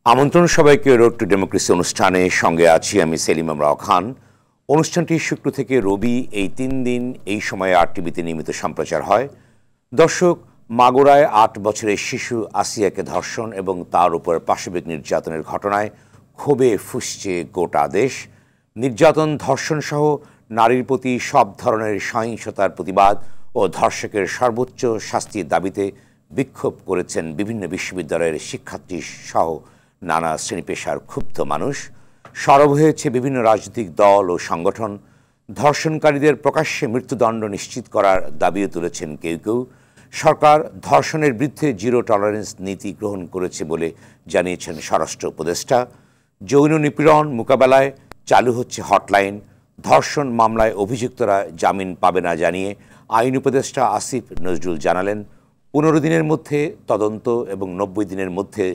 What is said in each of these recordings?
আমন্ত্রণ সবাইকে road two democracy অনুষ্ঠানে সঙ্গে আছি আমি সেলিম আমরাও খান। অনুষ্ঠানটি শুক্র থেকে রবি এই 3 দিন এই সময়ে আরটিভিতে নিয়মিত সম্প্রচার হয়। দর্শক, মাগুরায় 8 বছরের শিশু আসিয়াকে ধর্ষণ এবং তার উপর পাশবিক নির্যাতনের ঘটনায় ক্ষোভে ফুঁসছে গোটা দেশ। নির্যাতন, ধর্ষণ সহ নারীর প্রতি সব ধরনের সহিংসতার প্রতিবাদ ও ধর্ষকের সর্বোচ্চ শাস্তির দাবিতে বিক্ষোভ করেছেন বিভিন্ন বিশ্ববিদ্যালয়ের শিক্ষার্থী সহ নানা শ্রেণী পেশার ক্ষুব্ধ মানুষ। সরব হয়েছে বিভিন্ন রাজনৈতিক দল ও সংগঠন। ধর্ষণকারীদের প্রকাশ্যে মৃত্যুদণ্ড নিশ্চিত করার দাবিও তুলেছেন কেউ কেউ। সরকার ধর্ষণের বিরুদ্ধে জিরো টলারেন্স নীতি গ্রহণ করেছে বলে জানিয়েছেন স্বরাষ্ট্র উপদেষ্টা। যৌন নিপীড়ন মোকাবেলায় চালু হচ্ছে হটলাইন। ধর্ষণ মামলায় অভিযুক্তরা জামিন পাবে না জানিয়ে আইন উপদেষ্টা আসিফ নজরুল জানালেন 15 দিনের মধ্যে তদন্ত এবং 90 দিনের মধ্যে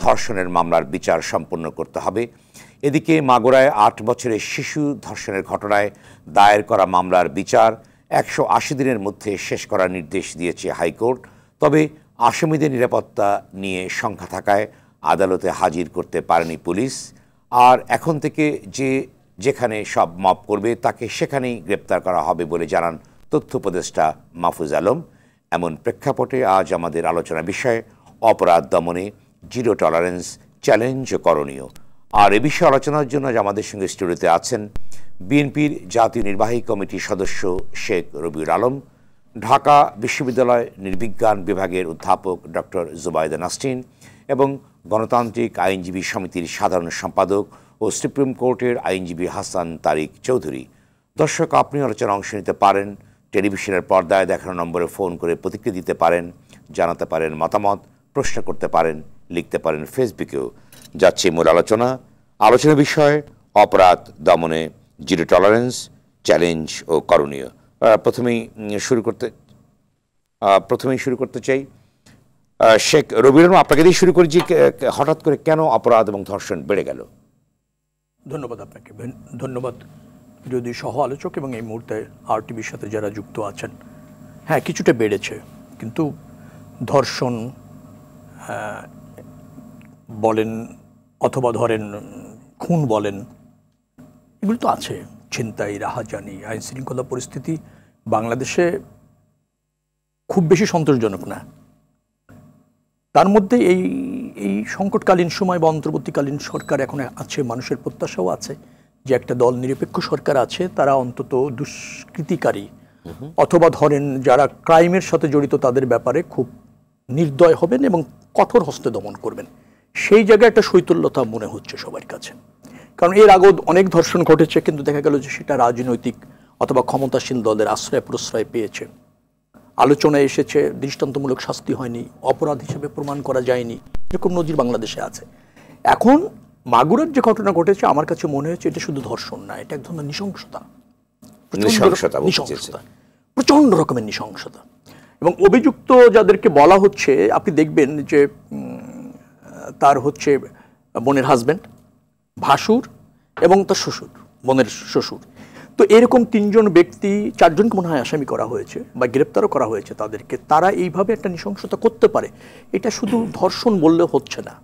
ধর্ষণের মামলার বিচার সম্পন্ন করতে হবে। এদিকে মাগুরায় 8 বছরের শিশু ধর্ষণের ঘটনায় দায়ের করা মামলার বিচার 180 দিনের মধ্যে শেষ করার নির্দেশ দিয়েছে হাইকোর্ট। তবে আসামিদের নিরাপত্তা নিয়ে শঙ্কা থাকায় আদালতে হাজির করতে পারেনি পুলিশ। আর এখন থেকে যেখানে সব মাপ করবে তাকে সেখানেই গ্রেপ্তার করা হবে বলে জানান তথ্য উপদেষ্টা মাহফুজ আলম। এমন প্রেক্ষাপটে আজ আমাদের আলোচনা বিষয় অপরাধ দমনে জিরো টলারেন্স, চ্যালেঞ্জ ও করণীয়। আর এ বিষয়ে আলোচনার জন্য আমাদের সঙ্গে স্টুডিওতে আছেন বিএনপির জাতীয় নির্বাহী কমিটির সদস্য শেখ রবিউল আলম, ঢাকা বিশ্ববিদ্যালয় নৃবিজ্ঞান বিভাগের অধ্যাপক ডক্টর জুবাইদা নাসরিন এবং গণতান্ত্রিক আইনজীবী সমিতির সাধারণ সম্পাদক ও সুপ্রিম কোর্টের আইনজীবী হাসান তারিক চৌধুরী। দর্শক, আপনি আলোচনায় অংশ নিতে পারেন। টেলিভিশনের পর্দায় দেখানো নম্বরে ফোন করে প্রতিক্রিয়া দিতে পারেন, জানাতে পারেন মতামত, প্রশ্ন করতে পারেন, লিখতে পারেন ফেসবুকেও। যাচ্ছে মূল আলোচনা বিষয় অপরাধ দমনে জিরো টলারেন্স, চ্যালেঞ্জ ও করণীয়। প্রথমেই শুরু করতে চাই শেখ রবিউল আলম, আপনাকে দিয়ে শুরু করি যে হঠাৎ করে কেন অপরাধ এবং ধর্ষণ বেড়ে গেল? ধন্যবাদ আপনাকে, ধন্যবাদ যদি সহ আলোচক এবং এই মুহূর্তে আরটিভির সাথে যারা যুক্ত আছেন। হ্যাঁ, কিছুটা বেড়েছে, কিন্তু ধর্ষণ বলেন অথবা ধরেন খুন বলেন, এগুলো তো আছে। ছিনতাই, রাহাজানি, আইন শৃঙ্খলা পরিস্থিতি বাংলাদেশে খুব বেশি সন্তোষজনক না। তার মধ্যে এই সংকটকালীন সময় বা অন্তর্বর্তীকালীন সরকার এখন আছে, মানুষের প্রত্যাশাও আছে যে একটা দল নিরপেক্ষ সরকার আছে, তারা অন্তত দুষ্কৃতিকারী অথবা ধরেন যারা ক্রাইমের সাথে জড়িত তাদের ব্যাপারে খুব নির্দয় হবেন এবং কঠোর হস্তে দমন করবেন। সেই জায়গায় একটা শৈথল্যতা মনে হচ্ছে সবার কাছে। কারণ এর আগেও অনেক ধর্ষণ ঘটেছে, কিন্তু দেখা গেল যে সেটা রাজনৈতিক অথবা ক্ষমতাসীন দলের আশ্রয় প্রশ্রয় পেয়েছে, আলোচনায় এসেছে, দৃষ্টান্তমূলক শাস্তি হয়নি, অপরাধ হিসেবে প্রমাণ করা যায়নি। এরকম নজির বাংলাদেশে আছে। এখন মাগুরার যে ঘটনা ঘটেছে, আমার কাছে মনে হয়েছে এটা শুধু ধর্ষণ না, এটা এক ধরনের নৃশংসতা, প্রচন্ড রকমের নৃশংসতা। এবং অভিযুক্ত যাদেরকে বলা হচ্ছে, আপনি দেখবেন যে তার হচ্ছে বোনের হাজব্যান্ড, ভাসুর এবং তার শ্বশুর, বোনের শ্বশুর। তো এরকম 3 জন ব্যক্তি, 4 জনকে মনে হয় আসামি করা হয়েছে বা গ্রেপ্তারও করা হয়েছে তাদেরকে। তারা এইভাবে একটা নৃশংসতা করতে পারে, এটা শুধু ধর্ষণ বললে হচ্ছে না,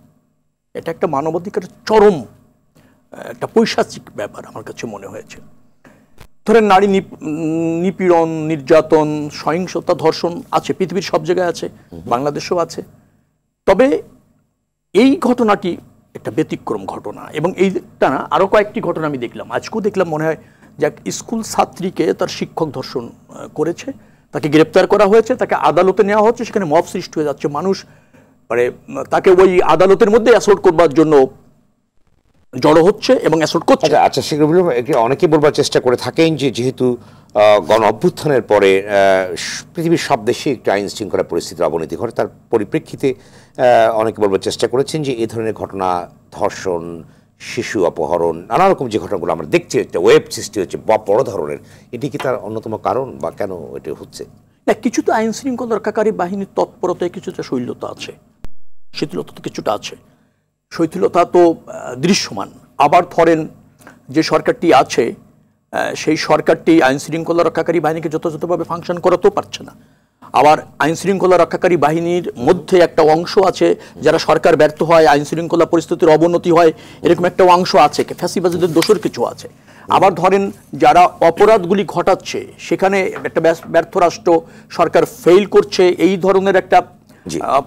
এটা একটা মানবাধিকারের চরম একটা পৈশাচিক ব্যাপার আমার কাছে মনে হয়েছে। ধরেন নারী নিপীড়ন, নির্যাতন, সহিংসতা, ধর্ষণ আছে, পৃথিবীর সব জায়গায় আছে, বাংলাদেশেও আছে। তবে এই ঘটনাটি একটা ব্যতিক্রম ঘটনা। এবং এইটা না, আরও কয়েকটি ঘটনা আমি দেখলাম, আজকেও দেখলাম, মনে হয় যে এক স্কুল ছাত্রীকে তার শিক্ষক ধর্ষণ করেছে, তাকে গ্রেপ্তার করা হয়েছে, তাকে আদালতে নেওয়া হচ্ছে, সেখানে মব সৃষ্টি হয়ে যাচ্ছে, মানুষ মানে তাকে ওই আদালতের মধ্যে অ্যাসল্ট করবার জন্য জড়ো হচ্ছে এবং অ্যাসল্ট করছে। আচ্ছা, সেগুলো অনেকে বলবার চেষ্টা করে থাকেন যে যেহেতু গণ অভ্যুত্থানের পরে পৃথিবীর সব দেশে একটি আইন শৃঙ্খলা পরিস্থিতির অবনতি ঘটে, তার পরিপ্রেক্ষিতে অনেকে বলবার চেষ্টা করেছেন যে এই ধরনের ঘটনা, ধর্ষণ, শিশু অপহরণ, নানা রকম যে ঘটনাগুলো আমরা দেখছি, একটা ওয়েব সৃষ্টি হচ্ছে বড় ধরনের, এটি কি তার অন্যতম কারণ বা কেন এটি হচ্ছে? না, কিছু তো আইন শৃঙ্খলা রক্ষাকারী বাহিনীর তৎপরতায় কিছুটা শৈথিলতা আছে, শিথিলতা তো কিছুটা আছে, শৈথিলতা তো দৃশ্যমান। আবার ধরেন যে সরকারটি আছে, সেই সরকারটি আইন শৃঙ্খলা রক্ষাকারী বাহিনীকে যথাযথভাবে ফাংশন করাতেও পারছে না। আবার আইন শৃঙ্খলা রক্ষাকারী বাহিনীর মধ্যে একটা অংশ আছে যারা সরকার ব্যর্থ হয়, আইন শৃঙ্খলা পরিস্থিতির অবনতি হয়, এরকম একটা অংশ আছে, ফ্যাসিবাদীদের দোষর কিছু আছে। আবার ধরেন যারা অপরাধগুলি ঘটাচ্ছে সেখানে একটা ব্যর্থ রাষ্ট্র সরকার ফেল করছে, এই ধরনের একটা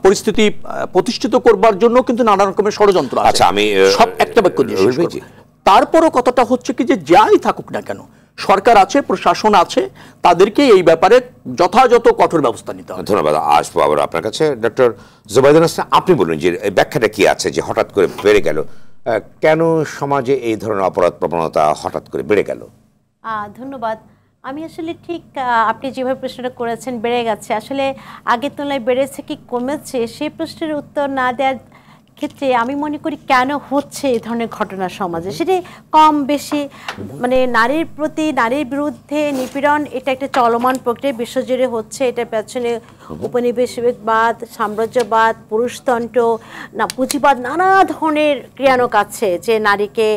পরিস্থিতি প্রতিষ্ঠিত করবার জন্য কিন্তু নানা রকমের ষড়যন্ত্র আছে। আচ্ছা, আমি সব একটা বাক্য দিয়ে শেষ করব। তারপরও কথাটা হচ্ছে কি যে যাই থাকুক না কেন, সরকার আছে, প্রশাসন আছে, তাদেরকে এই ব্যাপারে যথাযথ কঠোর ব্যবস্থা নিতে হবে। ধন্যবাদ। আসবো আবার আপনার কাছে। ডক্টর জুবাইদুল হাসান, আপনি বলুন যে ব্যাখ্যাটা কি আছে যে হঠাৎ করে বেড়ে গেল, কেন সমাজে এই ধরনের অপরাধ প্রবণতা হঠাৎ করে বেড়ে গেল? ধন্যবাদ। আমি আসলে ঠিক আপনি যেভাবে প্রশ্নটা করেছেন, বেড়ে গেছে, আসলে আগের তুলনায় বেড়েছে কি কমেছে সেই প্রশ্নের উত্তর না দেওয়ার ক্ষেত্রে আমি মনে করি কেন হচ্ছে এই ধরনের ঘটনা সমাজে, সেটি কম বেশি মানে নারীর প্রতি, নারীর বিরুদ্ধে নিপীড়ন এটা একটা চলমান প্রক্রিয়া, বিশ্বজুড়ে হচ্ছে। এটার পেছনে উপনিবেশবাদ, সাম্রাজ্যবাদ, পুরুষতন্ত্র, না পুঁজিবাদ, নানা ধরনের ক্রিয়ানক আছে যে নারীকে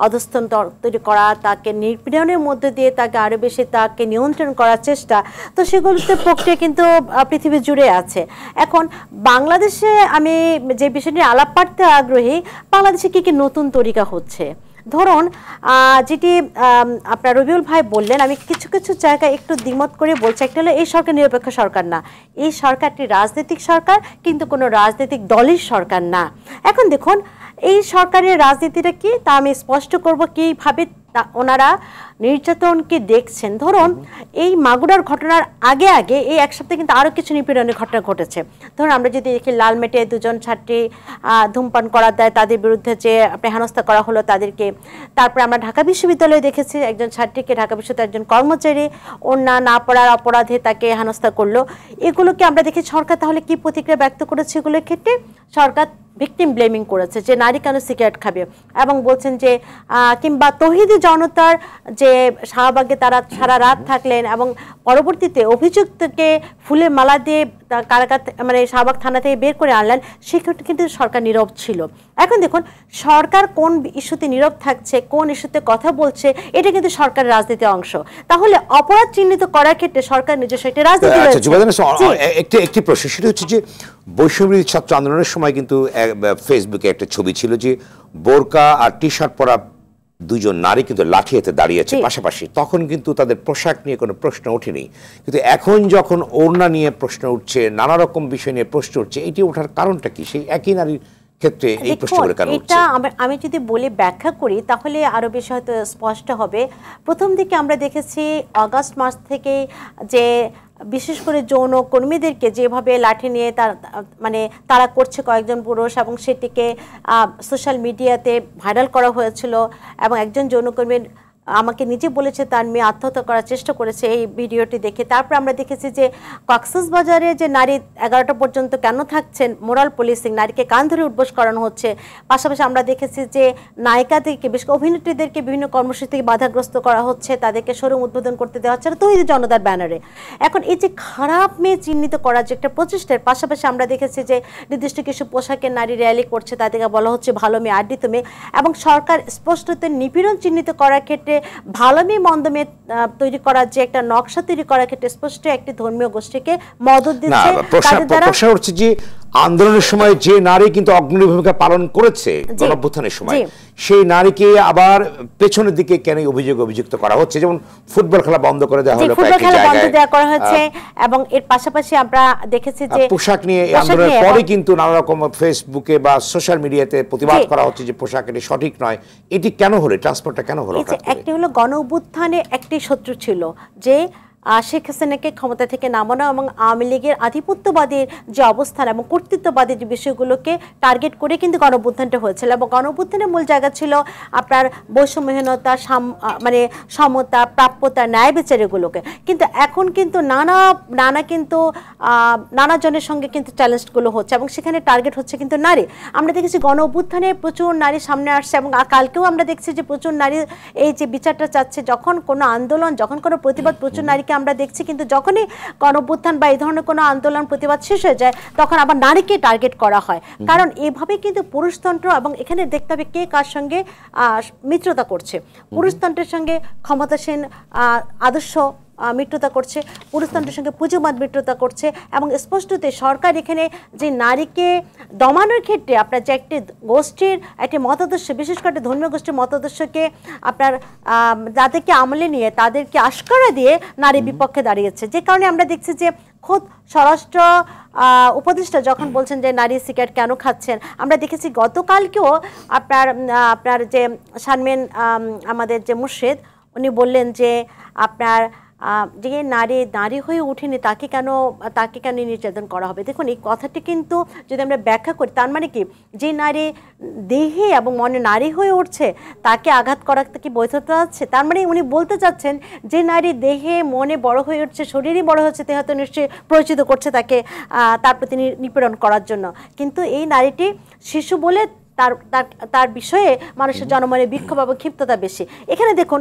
অধস্তন তৈরি করা, তাকে নিপীড়নের মধ্যে দিয়ে তাকে আরও বেশি তাকে নিয়ন্ত্রণ করার চেষ্টা, তো সেগুলোতে প্রক্রিয়া কিন্তু পৃথিবী জুড়ে আছে। এখন বাংলাদেশে আমি যে বিষয় নিয়ে আলাপ পাড়তে আগ্রহী, বাংলাদেশে কী কী নতুন তরিকা হচ্ছে। ধরুন যেটি আপনার রবিউল ভাই বললেন, আমি কিছু কিছু জায়গায় একটু দ্বিমত করে বলছি। একটা হলো এই সরকার নিরপেক্ষ সরকার না, এই সরকারটি রাজনৈতিক সরকার, কিন্তু কোনো রাজনৈতিক দলের সরকার না। এখন দেখুন এই সরকারের রাজনীতিটা কি তা আমি স্পষ্ট করব কীভাবে ওনারা নির্যাতনকে দেখছেন। ধরুন এই মাগুরার ঘটনার আগে আগে এই এক সপ্তাহে কিন্তু আরও কিছু নিপীড়নের ঘটনা ঘটেছে। ধরুন আমরা যদি দেখি লালমেটে দুজন ছাত্রী ধূমপান করার দায় তাদের বিরুদ্ধে যে হেনস্থা করা হলো তাদেরকে, তারপরে আমরা ঢাকা বিশ্ববিদ্যালয়ে দেখেছি একজন ছাত্রীকে ঢাকা বিশ্ববিদ্যালয়ের একজন কর্মচারী ওড়না না পড়ার অপরাধে তাকে হেনস্থা করলো। এগুলোকে আমরা দেখি সরকার তাহলে কি প্রতিক্রিয়া ব্যক্ত করেছে এগুলোর ক্ষেত্রে? সরকার ভিকটিম ব্লেমিং করেছে যে নারী কেন সিগারেট খাবে, এবং বলছেন যে কিংবা তৌহিদি জনতার যে শাহবাগে তারা সারা রাত থাকলেন এবং পরবর্তীতে অভিযুক্তকে ফুলের মালা দিয়ে কারাগার মানে শাহবাগ থানা থেকে বের করে আনলেন, সেক্ষেত্রে কিন্তু সরকার নীরব ছিল। এখন দেখুন সরকার কোন ইস্যুতে নীরব থাকছে, কোন ইস্যুতে কথা বলছে, এটা কিন্তু সরকারের রাজনীতির অংশ। তাহলে অপরাধ চিহ্নিত করার ক্ষেত্রে সরকার নিজস্ব একটি রাজনীতি রয়েছে। একটি প্রশ্ন, সেটা হচ্ছে যে বৈষম্যবিরোধী ছাত্র আন্দোলনের সময় কিন্তু ফেসবুকে একটা ছবি ছিল যে বোরকা আর টি শার্ট পরা দুজন নারী কিন্তু লাঠি হাতে দাঁড়িয়েছে পাশাপাশি, তখন কিন্তু তাদের পোশাক নিয়ে কোনো প্রশ্ন ওঠেনি। কিন্তু এখন যখন ওড়না নিয়ে প্রশ্ন উঠছে, নানা রকম বিষয় নিয়ে প্রশ্ন উঠছে, এটি ওঠার কারণটা কি? সেই একই নারীর ক্ষেত্রে এই প্রশ্নগুলো কেন উঠছে? এটা আমি যদি বলে ব্যাখ্যা করি তাহলে আরো বেশি হয়তো স্পষ্ট হবে। প্রথম দিকে আমরা দেখেছি আগস্ট মাস থেকে যে বিশেষ করে যৌন কর্মীদেরকে যেভাবে লাঠি নিয়ে তারা করছে কয়েকজন পুরুষ, এবং সেটিকে সোশ্যাল মিডিয়াতে ভাইরাল করা হয়েছিল, এবং একজন যৌনকর্মীর আমাকে নিজে বলেছে তার মেয়ে আত্মহত্যা করার চেষ্টা করেছে এই ভিডিওটি দেখে। তারপর আমরা দেখেছি যে কক্সবাজারে যে নারী 11টা পর্যন্ত কেন থাকছেন, মোরাল পুলিশিং, নারীকে কান ধরে উঠবোস করানো হচ্ছে। পাশাপাশি আমরা দেখেছি যে নায়িকাদেরকে, বিশেষ করে অভিনেত্রীদেরকে বিভিন্ন কর্মসূচি থেকে বাধাগ্রস্ত করা হচ্ছে, তাদেরকে শোরুম উদ্বোধন করতে দেওয়া হচ্ছে তৌহিদি জনতার ব্যানারে। এখন এই যে খারাপ মেয়ে চিহ্নিত করার যে একটা প্রচেষ্টার পাশাপাশি আমরা দেখেছি যে নির্দিষ্ট কিছু পোশাকের নারী র্যালি করছে, তাদেরকে বলা হচ্ছে ভালো মেয়ে, আড্ডিত মেয়ে, এবং সরকার স্পষ্টত নিপীড়ন চিহ্নিত করার ক্ষেত্রে ভালো মেয়ে মন্দ মেয়ে তৈরি করার যে একটা নকশা তৈরি করার ক্ষেত্রে স্পষ্ট একটি ধর্মীয় গোষ্ঠীকে মদত দিচ্ছে। প্রশ্ন হচ্ছে যে আন্দোলনের সময় যে নারী কিন্তু অগ্রণী ভূমিকা পালন করেছে গণঅভ্যুত্থানের সময়, সেই নারীকে আবার পেছনের দিকে কেন অভিযুক্ত করা হচ্ছে? যেমন ফুটবল খেলা বন্ধ করে দেওয়া হলো, ফুটবল খেলা বন্ধ দেওয়া করা হয়েছে, এবং এর পাশাপাশি আমরা দেখেছি যে পোশাক নিয়ে আন্দোলনের পরে কিন্তু নানা রকম ফেসবুকে বা সোশ্যাল মিডিয়াতে প্রতিবাদ করা হচ্ছে যে পোশাক এটি সঠিক নয়। এটি কেন হলো? ট্রান্সপোর্টটা কেন হলো? একটি হলো গণঅভ্যুত্থানে একটি শত্রু ছিল যে শেখ হাসিনাকে ক্ষমতা থেকে নামানো এবং আওয়ামী লীগের আধিপত্যবাদীর যে অবস্থান এবং কর্তৃত্ববাদী যে বিষয়গুলোকে টার্গেট করে কিন্তু গণঅভ্যুত্থানটা হয়েছিল। এবং গণঅভ্যুত্থানের মূল জায়গা ছিল আপনার বৈষম্যহীনতা, সমতা, প্রাপ্যতা, ন্যায় বিচার এগুলোকে। কিন্তু এখন কিন্তু নানা জনের সঙ্গে কিন্তু চ্যালেঞ্জগুলো হচ্ছে, এবং সেখানে টার্গেট হচ্ছে কিন্তু নারী। আমরা দেখেছি গণঅভ্যুত্থানে প্রচুর নারী সামনে আসছে, এবং কালকেও আমরা দেখছি যে প্রচুর নারী এই যে বিচারটা চাচ্ছে। যখন কোনো আন্দোলন, যখন কোনো প্রতিবাদ, প্রচুর নারীকে আমরা দেখছি, কিন্তু যখনই গণঅভ্যুত্থান বা এই ধরনের কোনো আন্দোলন প্রতিবাদ শেষ হয়ে যায় তখন আবার নারীকে টার্গেট করা হয়। কারণ এভাবে কিন্তু পুরুষতন্ত্র, এবং এখানে দেখতে হবে কে কার সঙ্গে মিত্রতা করছে। পুরুষতন্ত্রের সঙ্গে ক্ষমতাসীন আদর্শ মিত্রতা করছে, পুরুষতন্ত্রের সঙ্গে পুঁজিবাদ মিত্রতা করছে, এবং স্পষ্টতে সরকার এখানে যে নারীকে দমানোর ক্ষেত্রে আপনার যে একটি গোষ্ঠীর একটি মতাদর্শ, বিশেষ করে ধর্মীয় গোষ্ঠীর মতাদর্শকে আপনার যাদেরকে আমলে নিয়ে তাদেরকে আশকারা দিয়ে নারী বিপক্ষে দাঁড়িয়েছে। যে কারণে আমরা দেখছি যে খোদ স্বরাষ্ট্র উপদেষ্টা যখন বলছেন যে নারী সিগারেট কেন খাচ্ছেন, আমরা দেখেছি গতকালকেও আপনার যে শারমিন আমাদের যে মুর্শিদ উনি বললেন যে আপনার যে নারী হয়ে উঠেনি তাকে কেন নির্যাতন করা হবে। দেখুন এই কথাটি কিন্তু যদি আমরা ব্যাখ্যা করি, তার মানে কি যে নারী দেহে এবং মনে নারী হয়ে উঠছে তাকে আঘাত করা কি বৈধতা আছে? তার মানে উনি বলতে চাচ্ছেন যে নারী দেহে মনে বড় হয়ে উঠছে, শরীরই বড় হচ্ছে, তে হয়তো নিশ্চয়ই পরিচিত করছে তাকে তার প্রতি নিপীড়ন করার জন্য। কিন্তু এই নারীটি শিশু বলে তার বিষয়ে মানুষের জনমনে বিক্ষোভ এবং ক্ষিপ্ততা বেশি। এখানে দেখুন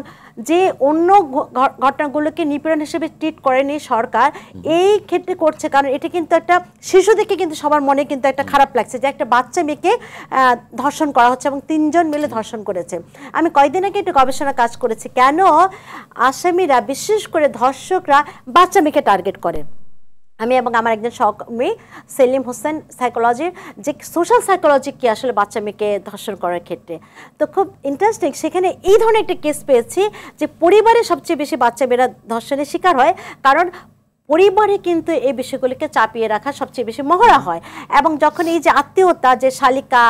যে অন্য ঘটনাগুলোকে নিপীড়ন হিসেবে ট্রিট করেনি সরকার, এই ক্ষেত্রে করছে, কারণ এটা কিন্তু একটা শিশু দেখে কিন্তু সবার মনে কিন্তু একটা খারাপ লাগছে যে একটা বাচ্চা মেয়েকে ধর্ষণ করা হচ্ছে এবং 3 জন মিলে ধর্ষণ করেছে। আমি কয়েকদিন আগে একটু গবেষণা কাজ করেছি কেন আসামিরা বিশেষ করে ধর্ষকরা বাচ্চা মেয়েকে টার্গেট করে। আমি এবং আমার একজন সহকর্মী সেলিম হোসেন সাইকোলজির যে সোশ্যাল সাইকোলজি কি আসলে বাচ্চা মেয়েকে ধর্ষণ করার ক্ষেত্রে, তো খুব ইন্টারেস্টিং সেখানে এই ধরনের একটা কেস পেয়েছি যে পরিবারে সবচেয়ে বেশি বাচ্চা মেয়েরা ধর্ষণের শিকার হয়, কারণ পরিবারে কিন্তু এই বিষয়গুলিকে চাপিয়ে রাখা সবচেয়ে বেশি মহড়া হয়। এবং যখন এই যে আত্মীয়তা, যে শালিকা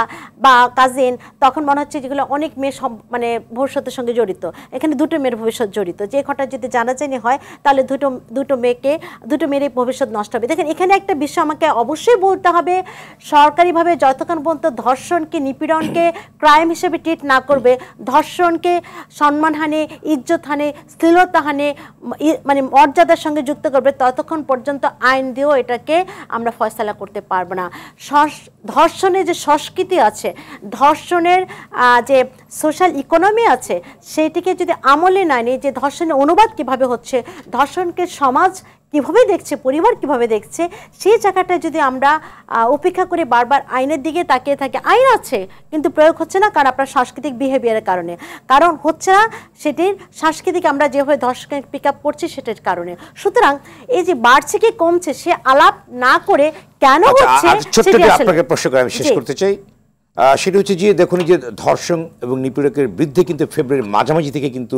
বা কাজিন, তখন মনে হচ্ছে যেগুলো অনেক মেয়ে মানে ভবিষ্যতের সঙ্গে জড়িত, এখানে 2টো মেয়ের ভবিষ্যৎ জড়িত, যে ঘটনা যদি জানাজানি হয় তাহলে দুটো মেয়ের ভবিষ্যৎ নষ্ট হবে। দেখেন এখানে একটা বিষয় আমাকে অবশ্যই বলতে হবে, সরকারিভাবে যতক্ষণ পর্যন্ত ধর্ষণকে নিপীড়নকে ক্রাইম হিসেবে ট্রিট না করবে, ধর্ষণকে সম্মানহানি, ইজ্জতহানি, শ্লীলতাহানি, মানে মর্যাদার সঙ্গে যুক্ত করবে, ততক্ষণ পর্যন্ত আইন দিয়েও এটাকে আমরা ফয়সালা করতে পারবো না। ধর্ষণের যে সংস্কৃতি আছে, ধর্ষণের যে সোশ্যাল ইকোনমি আছে, সেইটিকে যদি আমলে না নিয়ে যে ধর্ষণের অনুবাদ কিভাবে হচ্ছে, ধর্ষণকে সমাজ কিভাবে দেখছে, পরিবার কিভাবে দেখছে, সেই জায়গাটা যদি আমরা উপেক্ষা করে বারবার আইনের দিকে তাকিয়ে থাকি, আইন আছে কিন্তু প্রয়োগ হচ্ছে না, কারণ আপনার সাংস্কৃতিক বিহেভিয়ারের কারণে, কারণ হচ্ছে না সেটির সাংস্কৃতিক আমরা যেভাবে ধর্ষণকে পিক আপ করছি সেটার কারণে। সুতরাং এই যে বাড়ছে কি কমছে সে আলাপ না করে কেন হচ্ছে, আপনাকে প্রশ্ন করে আমি শেষ করতে চাই, সেটা হচ্ছে যে দেখুন যে ধর্ষণ এবং নিপীড়কের বিরুদ্ধে কিন্তু ফেব্রুয়ারির মাঝামাঝি থেকে কিন্তু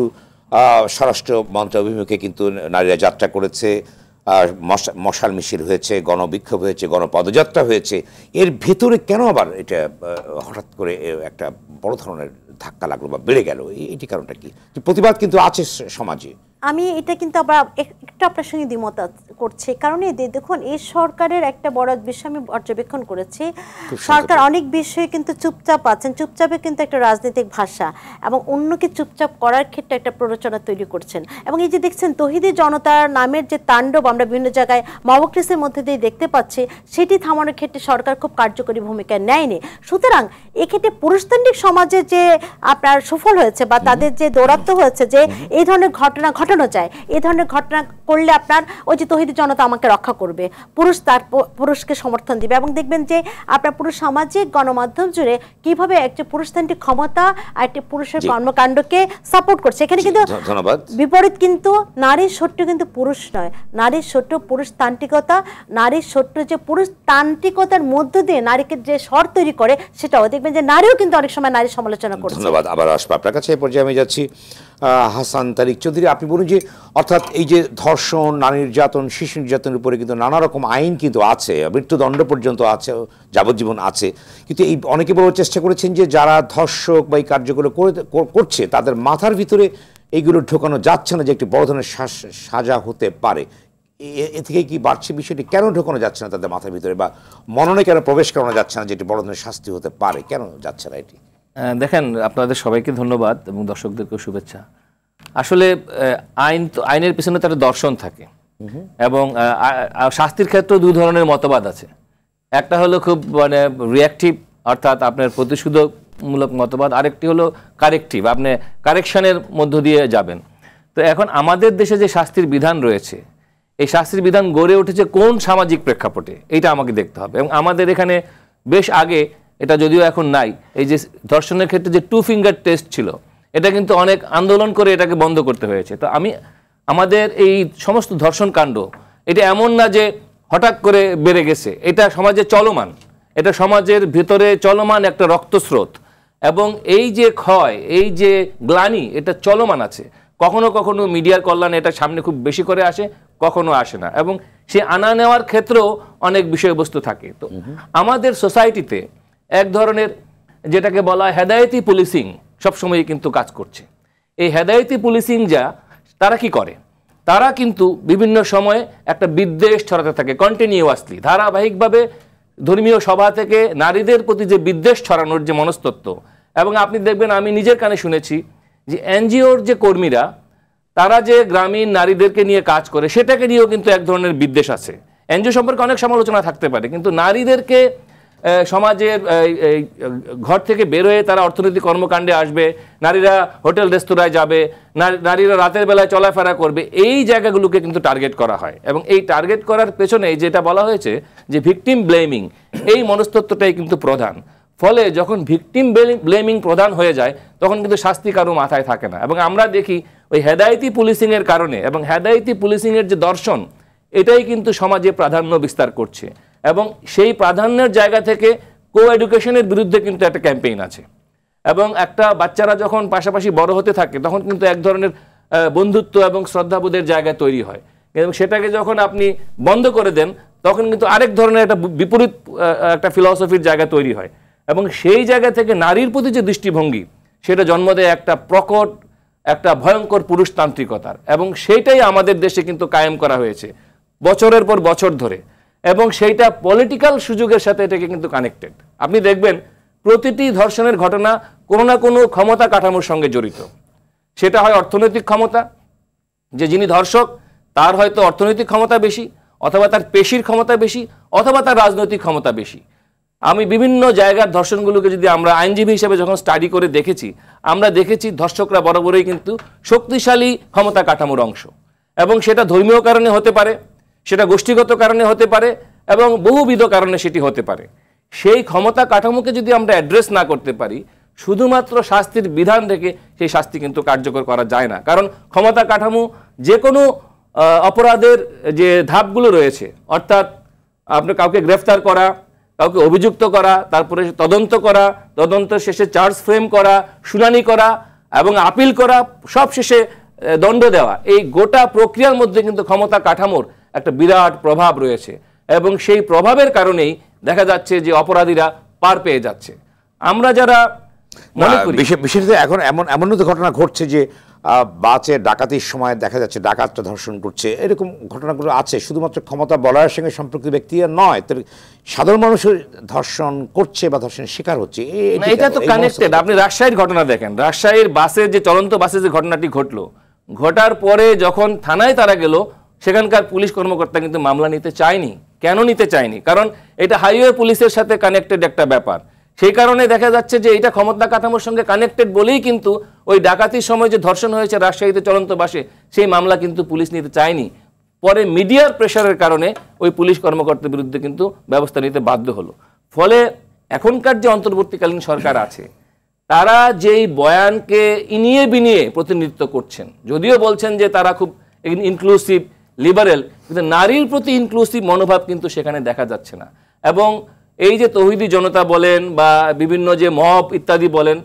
স্বরাষ্ট্র মন্ত্রণালয় অভিমুখে কিন্তু নারীরা যাত্রা করেছে, মশাল মিছিল হয়েছে, গণবিক্ষোভ হয়েছে, গণপদযাত্রা হয়েছে। এর ভেতরে কেন আবার এটা হঠাৎ করে একটা বড় ধরনের ধাক্কা লাগলো বা বেড়ে গেল, এটি কারণটা কি? প্রতিবাদ কিন্তু আছে সমাজে। আমি এটা কিন্তু আবার একটু আপনার সঙ্গে দ্বিমত করছি, কারণ দেখুন এই সরকারের একটা বড় বিষয় আমি পর্যবেক্ষণ করেছি, সরকার অনেক বিষয়ে কিন্তু চুপচাপ আছেন, চুপচাপে কিন্তু একটা রাজনৈতিক ভাষা এবং অন্যকে চুপচাপ করার ক্ষেত্রে একটা প্ররোচনা তৈরি করছেন। এবং এই যে দেখছেন তৌহিদি জনতার নামের যে তাণ্ডব আমরা বিভিন্ন জায়গায় মবক্রেসের মধ্যে দিয়ে দেখতে পাচ্ছি, সেটি থামানোর ক্ষেত্রে সরকার খুব কার্যকরী ভূমিকা নেয়নি। সুতরাং এক্ষেত্রে পুরুষতান্ত্রিক সমাজে যে আপনার সফল হয়েছে বা তাদের যে দৌরাত্ম্য হয়েছে যে এই ধরনের ঘটনা ঘটানো যায়, এই ধরনের ঘটনা করলে আপনার ওই যে তৌহিদি জনতা আমাকে রক্ষা করবে, পুরুষকে সমর্থন দিবে, এবং দেখবেন যে আপনার পুরো সামাজিক গণমাধ্যম জুড়ে কিভাবে একটা পুরুষতান্ত্রিক ক্ষমতা আর একটি পুরুষের কর্মকাণ্ডকে সাপোর্ট করছে। এখানে কিন্তু বিপরীত, কিন্তু নারীর শত্রু কিন্তু পুরুষ নয়, নারীর শত্রু পুরুষতান্ত্রিকতা, নারীর শত্রু যে পুরুষতান্ত্রিকতার মধ্য দিয়ে নারীকে যে স্বর তৈরি করে, সেটাও দেখবেন যে নারীও কিন্তু অনেক সময় নারী সমালোচনা করছে। ধন্যবাদ। আবার আসবো আপনার কাছে, এই পর্যায়ে আমি যাচ্ছি হাসান তারিক চৌধুরী, আপনি বলুন যে অর্থাৎ এই যে ধর্ষণ, নারী নির্যাতন, শিশু নির্যাতনের উপরে কিন্তু নানা রকম আইন কিন্তু আছে, মৃত্যুদণ্ড পর্যন্ত আছে, যাবজ্জীবন আছে, কিন্তু এই অনেকে বলার চেষ্টা করেছেন যে যারা ধর্ষক বা এই কার্যগুলো করছে তাদের মাথার ভিতরে এইগুলো ঢোকানো যাচ্ছে না যে একটি বড় ধরনের সাজা হতে পারে, এ থেকে কি বাড়ছে বিষয়টি? কেন ঢোকানো যাচ্ছে না তাদের মাথার ভিতরে, বা মননে কেন প্রবেশ করানো যাচ্ছে না যে একটি বড় ধরনের শাস্তি হতে পারে, কেন যাচ্ছে না এটি? দেখেন, আপনাদের সবাইকে ধন্যবাদ এবং দর্শকদেরকেও শুভেচ্ছা। আসলে আইনের পিছনে তার দর্শন থাকে এবং শাস্তির ক্ষেত্রেও 2 ধরনের মতবাদ আছে। একটা হলো খুব মানে রিঅ্যাক্টিভ, অর্থাৎ আপনার প্রতিশোধমূলক মতবাদ, আরেকটি হলো কারেক্টিভ, আপনি কারেকশনের মধ্য দিয়ে যাবেন। তো এখন আমাদের দেশে যে শাস্তির বিধান রয়েছে, এই শাস্তির বিধান গড়ে উঠেছে কোন সামাজিক প্রেক্ষাপটে, এইটা আমাকে দেখতে হবে। এবং আমাদের এখানে বেশ আগে, এটা যদিও এখন নাই, এই যে ধর্ষণের ক্ষেত্রে যে 2 ফিঙ্গার টেস্ট ছিল, এটা কিন্তু অনেক আন্দোলন করে এটাকে বন্ধ করতে হয়েছে। তো আমি আমাদের এই সমস্ত ধর্ষণ কাণ্ড এটা এমন না যে হঠাৎ করে বেড়ে গেছে, এটা সমাজে চলমান, এটা সমাজের ভিতরে চলমান একটা রক্তস্রোত, এবং এই যে ক্ষয়, এই যে গ্লানি, এটা চলমান আছে। কখনো কখনো মিডিয়ার কল্যাণে এটা সামনে খুব বেশি করে আসে, কখনো আসে না, এবং সে আনা নেওয়ার ক্ষেত্রেও অনেক বিষয়বস্তু থাকে। তো আমাদের সোসাইটিতে এক ধরনের যেটাকে বলা হয় হেদায়েতি পুলিশিং সবসময়ই কিন্তু কাজ করছে। এই হেদায়েতি পুলিশিং যা, তারা কি করে, তারা কিন্তু বিভিন্ন সময়ে একটা বিদ্বেষ ছড়াতে থাকে কন্টিনিউয়াসলি, ধারাবাহিকভাবে ধর্মীয় সভা থেকে নারীদের প্রতি যে বিদ্বেষ ছড়ানোর যে মনস্তত্ত্ব। এবং আপনি দেখবেন, আমি নিজের কানে শুনেছি যে এনজিওর যে কর্মীরা, তারা যে গ্রামীণ নারীদেরকে নিয়ে কাজ করে, সেটাকে নিয়েও কিন্তু এক ধরনের বিদ্বেষ আছে। এনজিও সম্পর্কে অনেক সমালোচনা থাকতে পারে, কিন্তু নারীদেরকে সমাজের ঘর থেকে বের হয়ে তারা অর্থনৈতিক কর্মকাণ্ডে আসবে, নারীরা হোটেল রেস্তোরাঁয় যাবে, নারীরা রাতের বেলায় চলাফেরা করবে, এই জায়গাগুলোকে কিন্তু টার্গেট করা হয়। এবং এই টার্গেট করার পেছনে যেটা বলা হয়েছে যে ভিকটিম ব্লেমিং, এই মনস্তত্ত্বটাই কিন্তু প্রধান। ফলে যখন ভিকটিম ব্লেমিং প্রধান হয়ে যায়, তখন কিন্তু শাস্তি কারো মাথায় থাকে না। এবং আমরা দেখি ওই হেদায়েতি পুলিশিংয়ের কারণে, এবং হেদায়েতি পুলিশিংয়ের যে দর্শন, এটাই কিন্তু সমাজে প্রাধান্য বিস্তার করছে। এবং সেই প্রাধান্যের জায়গা থেকে কো এডুকেশনের বিরুদ্ধে কিন্তু একটা ক্যাম্পেইন আছে। এবং একটা বাচ্চারা যখন পাশাপাশি বড় হতে থাকে, তখন কিন্তু এক ধরনের বন্ধুত্ব এবং শ্রদ্ধাবোধের জায়গা তৈরি হয়, এবং সেটাকে যখন আপনি বন্ধ করে দেন, তখন কিন্তু আরেক ধরনের একটা বিপরীত একটা ফিলসফির জায়গা তৈরি হয়। এবং সেই জায়গা থেকে নারীর প্রতি যে দৃষ্টিভঙ্গি, সেটা জন্ম দেয় একটা প্রকট, একটা ভয়ঙ্কর পুরুষতান্ত্রিকতার। এবং সেইটাই আমাদের দেশে কিন্তু কায়েম করা হয়েছে বছরের পর বছর ধরে, এবং সেইটা পলিটিক্যাল সুযোগের সাথে এটাকে কিন্তু কানেক্টেড। আপনি দেখবেন প্রতিটি ধর্ষণের ঘটনা কোনো না কোনো ক্ষমতা কাঠামোর সঙ্গে জড়িত। সেটা হয় অর্থনৈতিক ক্ষমতা, যে যিনি ধর্ষক তার হয়তো অর্থনৈতিক ক্ষমতা বেশি, অথবা তার পেশির ক্ষমতা বেশি, অথবা তার রাজনৈতিক ক্ষমতা বেশি। আমি বিভিন্ন জায়গার ধর্ষণগুলোকে যদি আমরা আইনজীবী হিসেবে যখন স্টাডি করে দেখেছি, আমরা দেখেছি ধর্ষকরা বরাবরই কিন্তু শক্তিশালী ক্ষমতা কাঠামোর অংশ। এবং সেটা ধর্মীয় কারণে হতে পারে, সেটা গোষ্ঠীগত কারণে হতে পারে, এবং বহুবিধ কারণে সেটি হতে পারে। সেই ক্ষমতা কাঠামোকে যদি আমরা অ্যাড্রেস না করতে পারি, শুধুমাত্র শাস্তির বিধান রেখে সেই শাস্তি কিন্তু কার্যকর করা যায় না। কারণ ক্ষমতা কাঠামো যে কোনো অপরাধের যে ধাপগুলো রয়েছে, অর্থাৎ আপনি কাউকে গ্রেফতার করা, কাউকে অভিযুক্ত করা, তারপরে তদন্ত করা, তদন্ত শেষে চার্জ ফ্রেম করা, শুনানি করা এবং আপিল করা, সব শেষে দণ্ড দেওয়া, এই গোটা প্রক্রিয়ার মধ্যে কিন্তু ক্ষমতা কাঠামোর একটা বিরাট প্রভাব রয়েছে। এবং সেই প্রভাবের কারণেই দেখা যাচ্ছে যে অপরাধীরা পার পেয়ে যাচ্ছে। আমরা যারা মনে করি, বিশেষত এখন এমন ঘটনা ঘটছে যে বাসে ডাকাতির সময় দেখা যাচ্ছে ডাকাতটা ধর্ষণ করছে, এরকম ঘটনাগুলো আছে। শুধুমাত্র ক্ষমতা বলয়ের সঙ্গে সম্পর্কিত ব্যক্তি নয়, সাধারণ মানুষের ধর্ষণ করছে বা ধর্ষণের শিকার হচ্ছে, এটা তো কানেক্টেড। আপনি রাজশাহীর ঘটনা দেখেন, রাজশাহীর বাসের যে চলন্ত বাসে যে ঘটনাটি ঘটলো, ঘটার পরে যখন থানায় তারা গেল, সেখানকার পুলিশ কর্মকর্তা কিন্তু মামলা নিতে চায়নি। কেন নিতে চায়নি? কারণ এটা হাইওয়ে পুলিশের সাথে কানেক্টেড একটা ব্যাপার। সেই কারণে দেখা যাচ্ছে যে এটা ক্ষমতা কাঠামোর সঙ্গে কানেক্টেড বলেই কিন্তু ওই ডাকাতির সময় যে ধর্ষণ হয়েছে রাজশাহীতে চলন্ত বাসে, সেই মামলা কিন্তু পুলিশ নিতে চায়নি। পরে মিডিয়ার প্রেশারের কারণে ওই পুলিশ কর্মকর্তার বিরুদ্ধে কিন্তু ব্যবস্থা নিতে বাধ্য হলো। ফলে এখনকার যে অন্তর্বর্তীকালীন সরকার আছে, তারা যেই বয়ানকে ইনিয়ে বিনিয়ে প্রতিনিধিত্ব করছেন, যদিও বলছেন যে তারা খুব ইনক্লুসিভ, লিবারেল, কিন্তু নারীর প্রতি ইনক্লুসিভ মনোভাব কিন্তু সেখানে দেখা যাচ্ছে না। এবং এই যে তৌহিদি জনতা বলেন বা বিভিন্ন যে মব ইত্যাদি বলেন,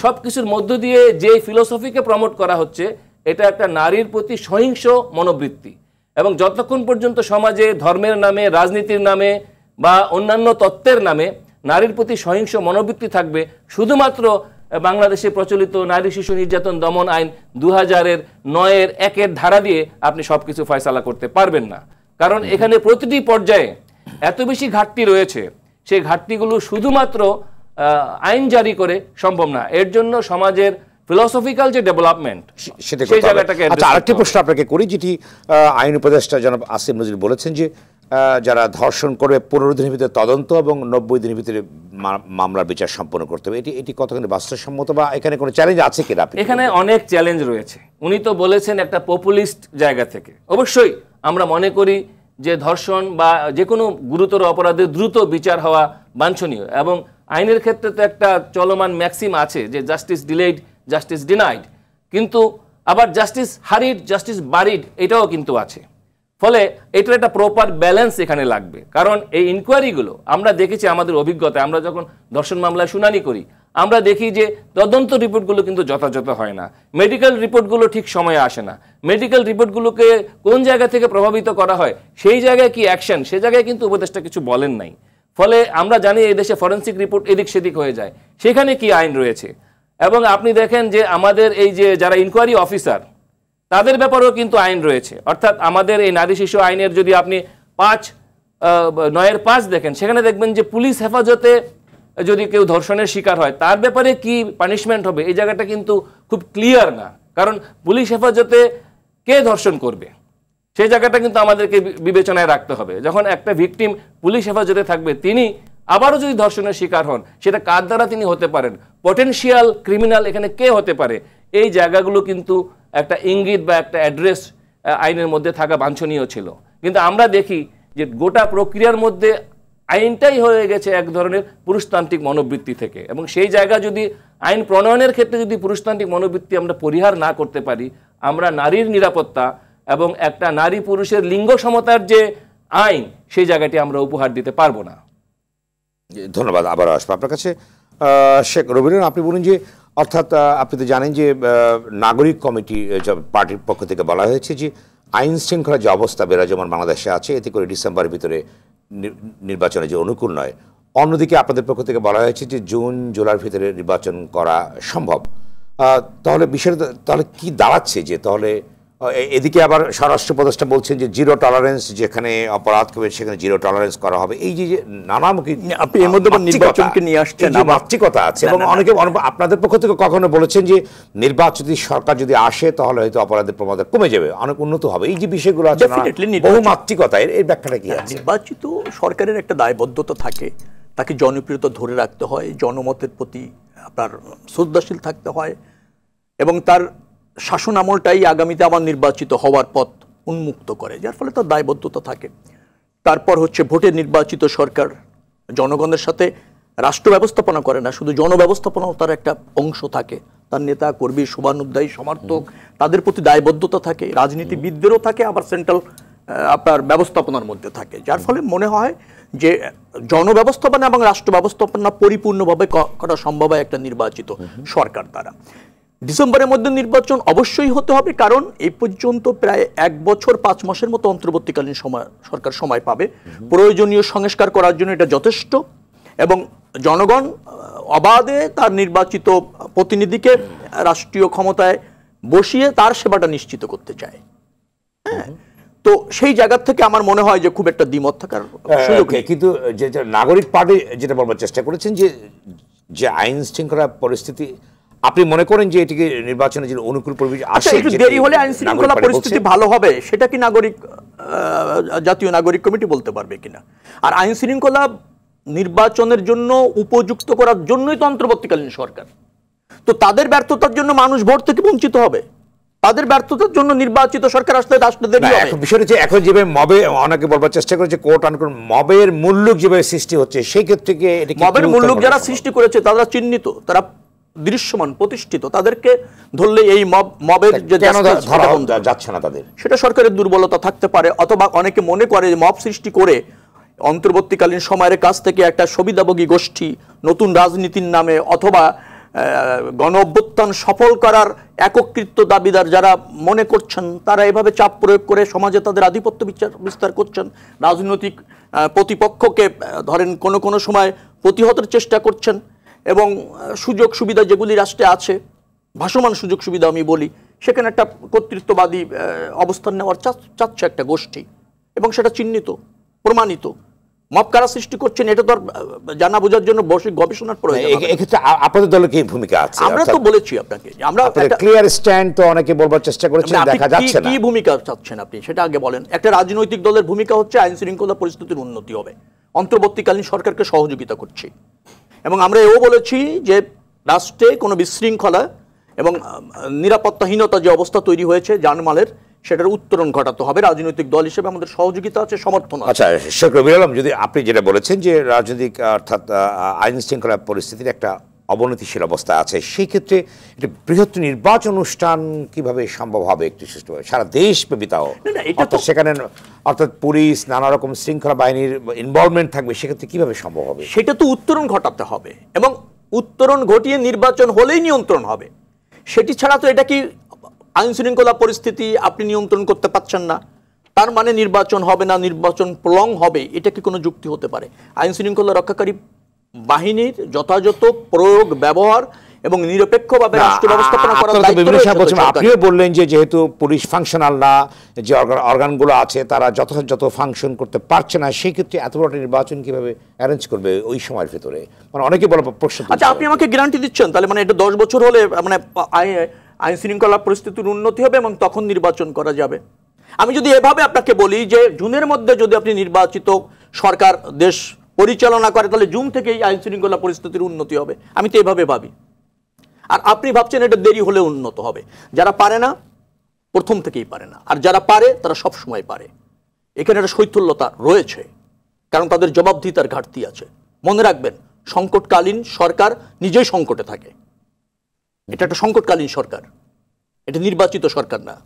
সব কিছুর মধ্য দিয়ে যে ফিলোসফিকে প্রমোট করা হচ্ছে, এটা একটা নারীর প্রতি সহিংস মনোবৃত্তি। এবং যতক্ষণ পর্যন্ত সমাজে ধর্মের নামে, রাজনীতির নামে বা অন্যান্য তত্ত্বের নামে নারীর প্রতি সহিংস মনোবৃত্তি থাকবে, শুধুমাত্র বাংলাদেশে প্রচলিত নারী শিশু নির্যাতন দমন আইন 2009-এর 1-এর ধারা দিয়ে আপনি সবকিছু ফয়সালা করতে পারবেন না। কারণ এখানে প্রতিটি পর্যায়ে এত বেশি ঘাটতি রয়েছে, সেই ঘাটতিগুলো শুধুমাত্র আইন জারি করে সম্ভব না। এর জন্য সমাজের ফিলোসফিক্যাল যে ডেভেলপমেন্ট, সেই জায়গাটাকে। আচ্ছা, আরেকটি প্রশ্ন আপনাকে করি, যেটি আইন উপদেষ্টা জনাব আসিফ নজরুল বলেছেন যে যারা ধর্ষণ করবে 15 দিনের ভিতরে তদন্ত এবং 90 দিনের ভিতরে মামলার বিচার সম্পন্ন করতে হবে। এটি কতখানি বাস্তবসম্মত বা এখানে কোনো চ্যালেঞ্জ আছে কিনা? এখানে অনেক চ্যালেঞ্জ রয়েছে। উনি তো বলেছেন একটা পপুলিস্ট জায়গা থেকে। অবশ্যই আমরা মনে করি যে ধর্ষণ বা যে কোনো গুরুতর অপরাধের দ্রুত বিচার হওয়া বাঞ্ছনীয়, এবং আইনের ক্ষেত্রে তো একটা চলমান ম্যাক্সিম আছে যে জাস্টিস ডিলেইড, জাস্টিস ডিনাইড। কিন্তু আবার জাস্টিস হারিড জাস্টিস বারিড এটাও কিন্তু আছে। ফলে এটার একটা প্রপার ব্যালেন্স এখানে লাগবে। কারণ এই ইনকোয়ারিগুলো আমরা দেখেছি আমাদের অভিজ্ঞতায়, আমরা যখন ধর্ষণ মামলায় শুনানি করি আমরা দেখি যে তদন্ত রিপোর্টগুলো কিন্তু যথাযথ হয় না, মেডিকেল রিপোর্টগুলো ঠিক সময়ে আসে না, মেডিকেল রিপোর্টগুলোকে কোন জায়গা থেকে প্রভাবিত করা হয় সেই জায়গায় কি অ্যাকশন, সে জায়গায় কিন্তু উপদেষ্টা কিছু বলেন নাই। ফলে আমরা জানি এই দেশে ফরেন্সিক রিপোর্ট এদিক সেদিক হয়ে যায়, সেখানে কি আইন রয়েছে। এবং আপনি দেখেন যে আমাদের এই যে যারা ইনকোয়ারি অফিসার তাদের ব্যাপারেও কিন্তু আইন রয়েছে। অর্থাৎ আমাদের এই নারী শিশু আইনের যদি আপনি 5(9)(5) দেখেন, সেখানে দেখবেন যে পুলিশ হেফাজতে যদি কেউ ধর্ষণের শিকার হয় তার ব্যাপারে কি পানিশমেন্ট হবে, এই জায়গাটা কিন্তু খুব ক্লিয়ার না। কারণ পুলিশ হেফাজতে কে ধর্ষণ করবে সেই জায়গাটা কিন্তু আমাদেরকে বিবেচনায় রাখতে হবে। যখন একটা ভিকটিম পুলিশ হেফাজতে থাকবে, তিনি আবারও যদি ধর্ষণের শিকার হন সেটা কার দ্বারা তিনি হতে পারেন, পটেনশিয়াল ক্রিমিনাল এখানে কে হতে পারে, এই জায়গাগুলো কিন্তু একটা ইঙ্গিত বা একটা অ্যাড্রেস আইনের মধ্যে থাকা বাঞ্ছনীয় ছিল। কিন্তু আমরা দেখি যে গোটা প্রক্রিয়ার মধ্যে আইনটাই হয়ে গেছে এক ধরনের পুরুষতান্ত্রিক মনোবৃত্তি থেকে। এবং সেই জায়গা যদি আইন প্রণয়নের ক্ষেত্রে যদি পুরুষতান্ত্রিক মনোবৃত্তি আমরা পরিহার না করতে পারি, আমরা নারীর নিরাপত্তা এবং একটা নারী পুরুষের লিঙ্গ সমতার যে আইন সেই জায়গাটি আমরা উপহার দিতে পারবো না। ধন্যবাদ। আবার আসবো আপনার কাছে। শেখ রবিউল, আপনি বলুন যে অর্থাৎ আপনি তো জানেন যে নাগরিক কমিটি পার্টির পক্ষ থেকে বলা হয়েছে যে আইন শৃঙ্খলা যে অবস্থা বিরাজমান বাংলাদেশে আছে, এতে করে ডিসেম্বরের ভিতরে নির্বাচনে যে অনুকূল নয়। অন্যদিকে আপনাদের পক্ষ থেকে বলা হয়েছে যে জুন জুলাইয়ের ভিতরে নির্বাচন করা সম্ভব। তাহলে বিষয়টা তাহলে কি দাঁড়াচ্ছে যে তাহলে এদিকে আবার স্বরাষ্ট্র উপদেষ্টা বলছেন যে জিরো টলারেন্স, যেখানে অপরাধ করবে সেখানে জিরো টলারেন্স করা হবে। এই যে নানামুখী আপনি এর মধ্যে নির্বাচনকে নিয়ে আসছেন, মাত্রিকতা আছে। এবং অনেকে আপনাদের পক্ষ থেকে কখনো বলেছেন যে নির্বাচিত সরকার যদি আসে তাহলে হয়তো অপরাধের প্রমাণ কমে যাবে, অনেক উন্নত হবে। এই যে বিষয়গুলো আছে বহুমাত্রিকতা, এর ব্যাখ্যাটা কি আছে? নির্বাচিত সরকারের একটা দায়বদ্ধতা থাকে, তাকে জনপ্রিয়তা ধরে রাখতে হয়, জনমতের প্রতি আপনার শ্রদ্ধাশীল থাকতে হয়, এবং তার শাসন আমলটাই আগামীতে আবার নির্বাচিত হওয়ার পথ উন্মুক্ত করে, যার ফলে তার দায়বদ্ধতা থাকে। তারপর হচ্ছে ভোটে নির্বাচিত সরকার জনগণের সাথে রাষ্ট্র ব্যবস্থাপনা করে না, শুধু জনব্যবস্থাপনাও তার একটা অংশ থাকে। তার নেতা কর্মী, শুভানুধ্যায়ী, সমর্থক, তাদের প্রতি দায়বদ্ধতা থাকে, রাজনীতিবিদদেরও থাকে, আবার সেন্ট্রাল আপনার ব্যবস্থাপনার মধ্যে থাকে। যার ফলে মনে হয় যে জনব্যবস্থাপনা এবং রাষ্ট্র ব্যবস্থাপনা পরিপূর্ণভাবে করা সম্ভব হয় একটা নির্বাচিত সরকার দ্বারা। ডিসেম্বরের মধ্যে নির্বাচন অবশ্যই হতে হবে, কারণ এই পর্যন্ত প্রায় 1 বছর 5 মাসের মতো অন্তর্বর্তীকালীন সরকার সময় পাবে প্রয়োজনীয় সংস্কার করার জন্য। এটা যথেষ্ট, এবং জনগণ অবাধে তার নির্বাচিত প্রতিনিধিকে রাষ্ট্রীয় ক্ষমতায় বসিয়ে তার সেবাটা নিশ্চিত করতে চায়। হ্যাঁ, তো সেই জায়গা থেকে আমার মনে হয় যে খুব একটা দ্বিমত থাকার সুযোগ নেই। কিন্তু যে নাগরিক পার্টি যেটা বলবার চেষ্টা করেছেন যে আইন শৃঙ্খলা পরিস্থিতি, আপনি মনে করেন যে এটিকে নির্বাচনের জন্য অনুকূল পরিবেশ আসে, একটু দেরি হলে আইন শৃঙ্খলা পরিস্থিতি ভালো হবে, সেটা কি জাতীয় নাগরিক কমিটি বলতে পারবে কিনা? আর আইন শৃঙ্খলা নির্বাচনের জন্য উপযুক্ত করার জন্যই তো অন্তর্বর্তীকালীন সরকার। তো তাদের ব্যর্থতার জন্য মানুষ ভোট থেকে বঞ্চিত হবে, তাদের ব্যর্থতার জন্য নির্বাচিত সরকার আসতে দেরি হবে। বিষয়টা যে এখন যেভাবে মবে অনেকে বলবার চেষ্টা করেছে কোর্ট আনকোর্ট মবের মূল্যক যেভাবে সৃষ্টি হচ্ছে, সেই ক্ষেত্রে মবের মূল্যক যারা সৃষ্টি করেছে তারা চিহ্নিত, তারা দৃশ্যমান, প্রতিষ্ঠিত। তাদেরকে ধরলে এই মবের যে যাচ্ছে না তাদের, সেটা সরকারের দুর্বলতা থাকতে পারে। অথবা অনেকে মনে করে যে মব সৃষ্টি করে অন্তর্বর্তীকালীন সময়ের কাছ থেকে একটা সুবিধাভোগী গোষ্ঠী নতুন রাজনীতির নামে অথবা গণ অভ্যুত্থান সফল করার এককৃত দাবিদার যারা মনে করছেন, তারা এভাবে চাপ প্রয়োগ করে সমাজে তাদের আধিপত্য বিস্তার করছেন, রাজনৈতিক প্রতিপক্ষকে ধরেন কোনো সময় প্রতিহতের চেষ্টা করছেন, এবং সুযোগ সুবিধা যেগুলি রাষ্ট্রে আছে, ভাসমান সুযোগ সুবিধা আমি বলি, সেখানে একটা কর্তৃত্ববাদী অবস্থান নেওয়ার চাচ্ছে একটা গোষ্ঠী, এবং সেটা চিহ্নিত, প্রমাণিত। মব কারা সৃষ্টি করছেন এটা তো জানা বোঝার জন্য বসে গবেষণার প্রয়োজন। এক্ষেত্রে আপনাদের দলের কি ভূমিকা আছে? আমরা তো বলেছি আপনাকে, আমরা একটা ক্লিয়ার স্ট্যান্ড তো অনেকে বলবার চেষ্টা করেছেন, দেখা যাচ্ছে না। কি ভূমিকা চাচ্ছেন আপনি সেটা আগে বলেন। একটা রাজনৈতিক দলের ভূমিকা হচ্ছে আইন শৃঙ্খলা পরিস্থিতির উন্নতি হবে, অন্তর্বর্তীকালীন সরকারকে সহযোগিতা করছি, এবং আমরা এও বলেছি যে রাষ্ট্রে কোনো বিশৃঙ্খলা এবং নিরাপত্তাহীনতা যে অবস্থা তৈরি হয়েছে জানমালের, সেটার উত্তরণ ঘটাতে হবে। রাজনৈতিক দল হিসেবে আমাদের সহযোগিতা আছে, সমর্থন আছে। আচ্ছা শেখ রবিউল আলম, যদি আপনি যেটা বলেছেন যে রাজনৈতিক অর্থাৎ আইন শৃঙ্খলা পরিস্থিতির একটা অবনতিশীল অবস্থায় আছে, সেই ক্ষেত্রে একটা বৃহৎ নির্বাচন অনুষ্ঠান কিভাবে সম্ভব হবে একটু সুষ্ঠুভাবে সারা দেশব্যাপী? তাও অর্থাৎ সেখানে অর্থাৎ পুলিশ নানা রকম শৃঙ্খলা বাহিনীর ইনভলভমেন্ট থাকবে, সেক্ষেত্রে কিভাবে সম্ভব হবে? সেটা তো উত্তরণ ঘটাতে হবে, এবং উত্তরণ ঘটিয়ে নির্বাচন হলেই নিয়ন্ত্রণ হবে। সেটি ছাড়া তো এটা কি আইন শৃঙ্খলা পরিস্থিতি আপনি নিয়ন্ত্রণ করতে পারছেন না, তার মানে নির্বাচন হবে না, নির্বাচন প্রলং হবে, এটা কি কোনো যুক্তি হতে পারে? আইন শৃঙ্খলা রক্ষাকারী বাহিনীর যথাযথ প্রয়োগ, ব্যবহার এবং নিরপেক্ষভাবে রাষ্ট্র ব্যবস্থাপনা করার দায়িত্ব রয়েছে। আপনিও বললেন যে যেহেতু পুলিশ ফাংশনাল না, যে অর্গানগুলো আছে তারা যথাযথ ফাংশন করতে পারছে না, সেই ক্ষেত্রে এত বড় নির্বাচন কিভাবে অ্যারেঞ্জ করবে ওই সময়ের ভিতরে? মানে অনেকে বড় প্রশ্ন। আচ্ছা, আপনি আমাকে গ্যারান্টি দিচ্ছেন তাহলে মানে এটা 10 বছর হলে মানে আইন শৃঙ্খলা পরিস্থিতির উন্নতি হবে এবং তখন নির্বাচন করা যাবে? আমি যদি এভাবে আপনাকে বলি যে জুনের মধ্যে যদি আপনি নির্বাচিত সরকার দেশ পরিচালনা করে, তাহলে জুন থেকেই আইন শৃঙ্খলা পরিস্থিতির উন্নতি হবে, আমি তো এভাবে ভাবি। আর আপনি ভাবছেন এটা দেরি হলে উন্নত হবে। যারা পারে না প্রথম থেকেই পারে না, আর যারা পারে তারা সব সময় পারে। এখানে একটা শৈথল্যতা রয়েছে, কারণ তাদের জবাবদিহিতার ঘাটতি আছে। মনে রাখবেন, সংকটকালীন সরকার নিজেই সংকটে থাকে। এটা একটা সংকটকালীন সরকার, এটা নির্বাচিত সরকার না।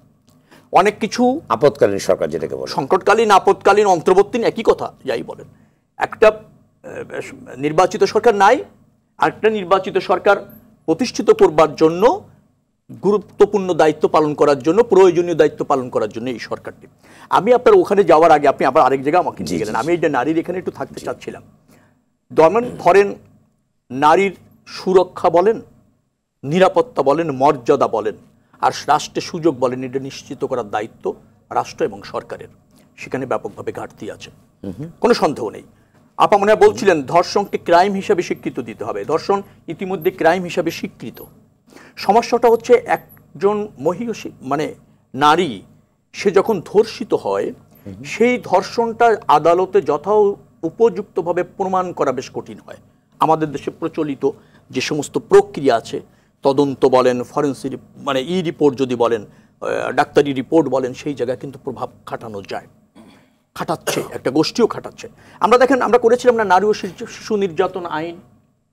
অনেক কিছু আপৎকালীন সরকার যেটাকে বলে, সংকটকালীন, আপৎকালীন, অন্তর্বর্তীন একই কথা যাই বলেন। একটা নির্বাচিত সরকার নাই, আরেকটা নির্বাচিত সরকার প্রতিষ্ঠিত করবার জন্য, গুরুত্বপূর্ণ দায়িত্ব পালন করার জন্য, প্রয়োজনীয় দায়িত্ব পালন করার জন্য এই সরকারটি। আমি আপনার ওখানে যাওয়ার আগে আপনি আবার আরেক জায়গায় আমাকে নিয়ে গেলেন। আমি এই যে নারীর এখানে একটু থাকতে চাচ্ছিলাম। ধরেন নারীর সুরক্ষা বলেন, নিরাপত্তা বলেন, মর্যাদা বলেন, আর রাষ্ট্রের সুযোগ বলেন, এটা নিশ্চিত করার দায়িত্ব রাষ্ট্র এবং সরকারের। সেখানে ব্যাপকভাবে ঘাটতি আছে, কোনো সন্দেহ নেই। আপা মনে হয় বলছিলেন ধর্ষণকে ক্রাইম হিসাবে স্বীকৃত দিতে হবে। ধর্ষণ ইতিমধ্যে ক্রাইম হিসাবে স্বীকৃত। সমস্যাটা হচ্ছে একজন মহিষী মানে নারী, সে যখন ধর্ষিত হয়, সেই ধর্ষণটা আদালতে যথা উপযুক্তভাবে প্রমাণ করা বেশ কঠিন হয়। আমাদের দেশে প্রচলিত যে সমস্ত প্রক্রিয়া আছে, তদন্ত বলেন, ফরেন্সিক মানে রিপোর্ট যদি বলেন, ডাক্তারি রিপোর্ট বলেন, সেই জায়গায় কিন্তু প্রভাব খাটানো যায়, খাটাচ্ছে, একটা গোষ্ঠীও খাটাচ্ছে। আমরা দেখেন, আমরা করেছিলাম না নারী ও শিশু নির্যাতন আইন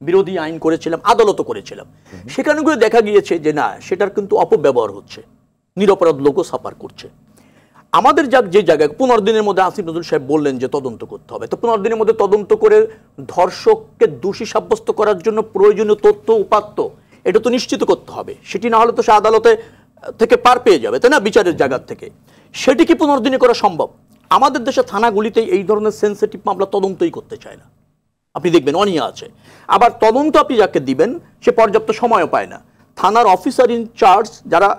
বিরোধী আইন করেছিলাম, আদালতও করেছিলাম। সেখানে গিয়ে দেখা গিয়েছে যে না, সেটার কিন্তু অপব্যবহার হচ্ছে, নিরপরাধ লোকও সাফার করছে। আমাদের যে জায়গায় 15 দিনের মধ্যে আসিফ নজরুল সাহেব বললেন যে তদন্ত করতে হবে, তো 15 দিনের মধ্যে তদন্ত করে ধর্ষককে দোষী সাব্যস্ত করার জন্য প্রয়োজনীয় তথ্য উপাত্ত এটা তো নিশ্চিত করতে হবে। সেটি না হলে তো সে আদালতে থেকে পার পেয়ে যাবে, তাই না, বিচারের জায়গা থেকে। সেটি কি 15 দিনে করা সম্ভব? আমাদের দেশে থানাগুলিতে এই ধরনের সেন্সিটিভ মামলা তদন্তই করতে চায় না। আপনি দেখবেন অনিয়া আছে। আবার তদন্ত আপনি যাকে দিবেন সে পর্যাপ্ত সময়ও পায় না। থানার অফিসার ইনচার্জ যারা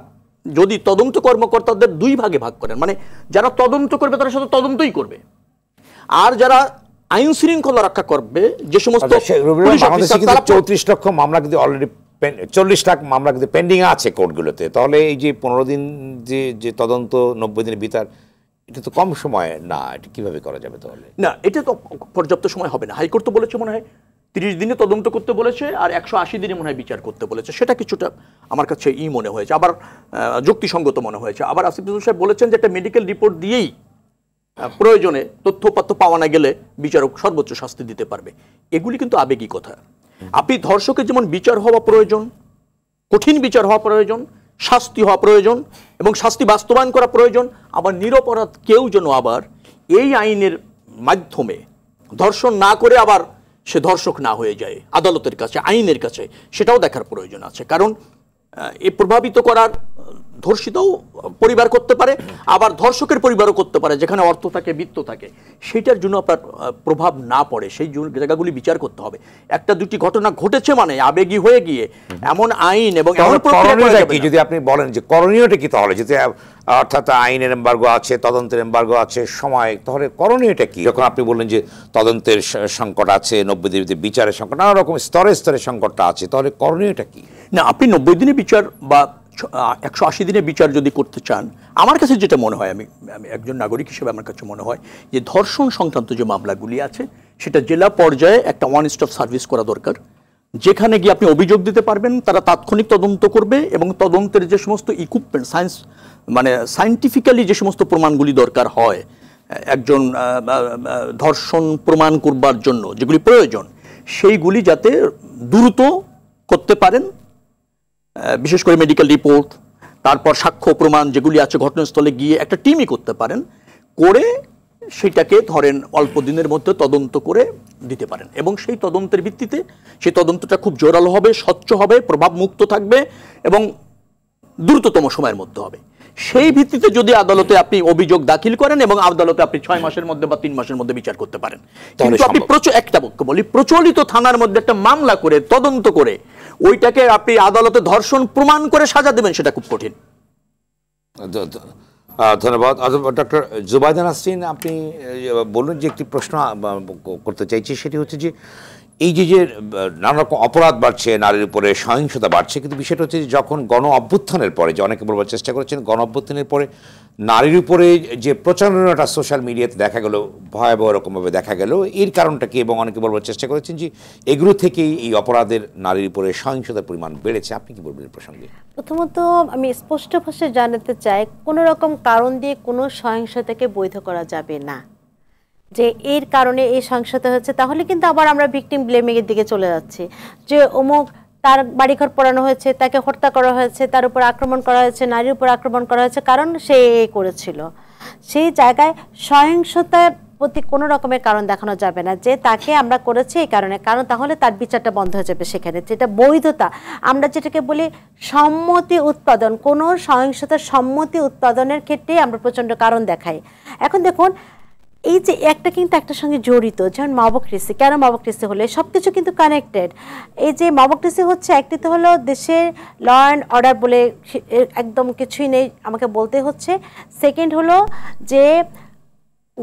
যদি তদন্ত কর্মকর্তাদের 2 ভাগে ভাগ করেন, মানে যারা তদন্ত করবে তারা শুধু তদন্তই করবে, আর যারা আইন শৃঙ্খলা রক্ষা করবে যে সমস্ত 34 লক্ষ মামলা কিন্তু অলরেডি 40 লাখ মামলা কিন্তু পেন্ডিং আছে কোর্টগুলোতে। তাহলে এই যে 15 দিন যে তদন্ত, 90 দিনের বিচার, এটা তো কম সময় না, এটা কিভাবে করা যাবে? তাহলে না, এটা তো পর্যাপ্ত সময় হবে না। হাইকোর্ট তো বলেছে মনে হয় 30 দিনে তদন্ত করতে বলেছে, আর 180 দিনে মনে হয় বিচার করতে বলেছে। সেটা কিছুটা আমার কাছে মনে হয়েছে, আবার যুক্তিসঙ্গত মনে হয়েছে। আবার আসিফ নজরুল সাহেব বলেছেন যে একটা মেডিকেল রিপোর্ট দিয়েই প্রয়োজনে তথ্যপাত্র পাওয়া না গেলে বিচারক সর্বোচ্চ শাস্তি দিতে পারবে। এগুলি কিন্তু আবেগী কথা। আপনি ধর্ষকের যেমন বিচার হওয়া প্রয়োজন, কঠিন বিচার হওয়া প্রয়োজন, শাস্তি হওয়া প্রয়োজন এবং শাস্তি বাস্তবায়ন করা প্রয়োজন, আবার নিরপরাধ কেউ যেন আবার এই আইনের মাধ্যমে ধর্ষণ না করে আবার সে ধর্ষক না হয়ে যায় আদালতের কাছে, আইনের কাছে, সেটাও দেখার প্রয়োজন আছে। কারণ এ প্রভাবিত করার ধর্ষিতও পরিবার করতে পারে, আবার ধর্ষকের পরিবারও করতে পারে, যেখানে অর্থ থাকে, বৃত্ত থাকে। সেইটার জন্য আপনার প্রভাব না পড়ে সেই জায়গাগুলি বিচার করতে হবে। একটা দুটি ঘটনা ঘটেছে মানে আবেগী হয়ে গিয়ে এমন আইন এবং এমন প্রক্রিয়া কি যদি আপনি বলেন যে করণীয়টা কি, তাহলে যদি অর্থাৎ আইনের এমবার্গো আছে, তদন্তের এমবার্গো আছে, সময়, তাহলে করণীয়টা কি? যখন আপনি বললেন যে তদন্তের সংকট আছে, 90 দিনে বিচারের সংকট, নানা রকম স্তরে স্তরে সংকটটা আছে, তাহলে করণীয়টা কি? না, আপনি 90 দিনে বিচার বা 180 দিনে বিচার যদি করতে চান, আমার কাছে যেটা মনে হয়, আমি একজন নাগরিক হিসেবে আমার কাছে মনে হয় যে ধর্ষণ সংক্রান্ত যে মামলাগুলি আছে সেটা জেলা পর্যায়ে একটা ওয়ান স্টপ সার্ভিস করা দরকার, যেখানে গিয়ে আপনি অভিযোগ দিতে পারবেন, তারা তাৎক্ষণিক তদন্ত করবে এবং তদন্তের যে সমস্ত ইকুইপমেন্ট, সায়েন্টিফিক্যালি যে সমস্ত প্রমাণগুলি দরকার হয় একজন ধর্ষণ প্রমাণ করবার জন্য যেগুলি প্রয়োজন, সেইগুলি যাতে দ্রুত করতে পারেন, বিশেষ করে মেডিকেল রিপোর্ট, তারপর সাক্ষ্য প্রমাণ যেগুলি আছে ঘটনাস্থলে গিয়ে একটা টিমই করতে পারেন, করে সেটাকে ধরেন অল্প দিনের মধ্যে তদন্ত করে দিতে পারেন। এবং সেই তদন্তের ভিত্তিতে সেই তদন্তটা খুব জোরালো হবে, স্বচ্ছ হবে, প্রভাবমুক্ত থাকবে এবং দ্রুততম সময়ের মধ্যে হবে। সেই ভিত্তিতে যদি আদালতে আপনি অভিযোগ দাখিল করেন এবং আদালতে আপনি 6 মাসের মধ্যে বা 3 মাসের মধ্যে বিচার করতে পারেন। কিন্তু আপনি একটা পক্ষ বলি প্রচলিত থানার মধ্যে একটা মামলা করে তদন্ত করে ওইটাকে আপনি আদালতে ধর্ষণ প্রমাণ করে সাজা দেবেন, সেটা খুব কঠিন। ধন্যবাদ। ডক্টর জুবাইদা নাসরিন, আপনি বলুন যে একটি প্রশ্ন করতে চাইছি, সেটি হচ্ছে যে এই যে নানা রকম অপরাধ বাড়ছে, নারীর উপরে সহিংসতা বাড়ছে, কিন্তু বিষয়টা হচ্ছে যে যখন গণ অভ্যুত্থানের পরে, যে অনেকে বলবার চেষ্টা করেছেন, গণ অভ্যুত্থানের পরে নারীর উপরে যে প্রচারণাটা সোশ্যাল মিডিয়াতে দেখা গেল, ভয়াবহ রকমভাবে দেখা গেল, এর কারণটা কি? এবং অনেকে বলবার চেষ্টা করেছেন যে এগুলো থেকেই এই অপরাধের, নারীর উপরে সহিংসতার পরিমাণ বেড়েছে। আপনি কি বলবেন এই প্রসঙ্গে? প্রথমত আমি স্পষ্ট ভাষায় জানাতে চাই, কোনো রকম কারণ দিয়ে কোনো সহিংসতাকে বৈধ করা যাবে না। যে এর কারণে এই সহিংসতা হচ্ছে, তাহলে কিন্তু আবার আমরা ভিকটিম ব্লেমিংয়ের দিকে চলে যাচ্ছি, যে অমুক তার বাড়িঘর পোড়ানো হয়েছে, তাকে হত্যা করা হয়েছে, তার উপর আক্রমণ করা হয়েছে, নারীর উপর আক্রমণ করা হয়েছে কারণ সে করেছিল। সেই জায়গায় সহিংসতার প্রতি কোনো রকমের কারণ দেখানো যাবে না যে তাকে আমরা করেছি এই কারণে, কারণ তাহলে তার বিচারটা বন্ধ হয়ে যাবে। সেখানে যেটা বৈধতা, আমরা যেটাকে বলি সম্মতি উৎপাদন, কোনো সহিংসতার সম্মতি উৎপাদনের ক্ষেত্রে আমরা প্রচণ্ড কারণ দেখাই। এখন দেখুন, এই যে একটা কিন্তু একটার সঙ্গে জড়িত, যেমন মবক্রেসি। কেন মবক্রেসি হলে সব কিছু কিন্তু কানেক্টেড। এই যে মবক্রেসি হচ্ছে, একটি তো হলো দেশের ল অ্যান্ড অর্ডার বলে একদম কিছুই নেই, আমাকে বলতে হচ্ছে। সেকেন্ড হলো যে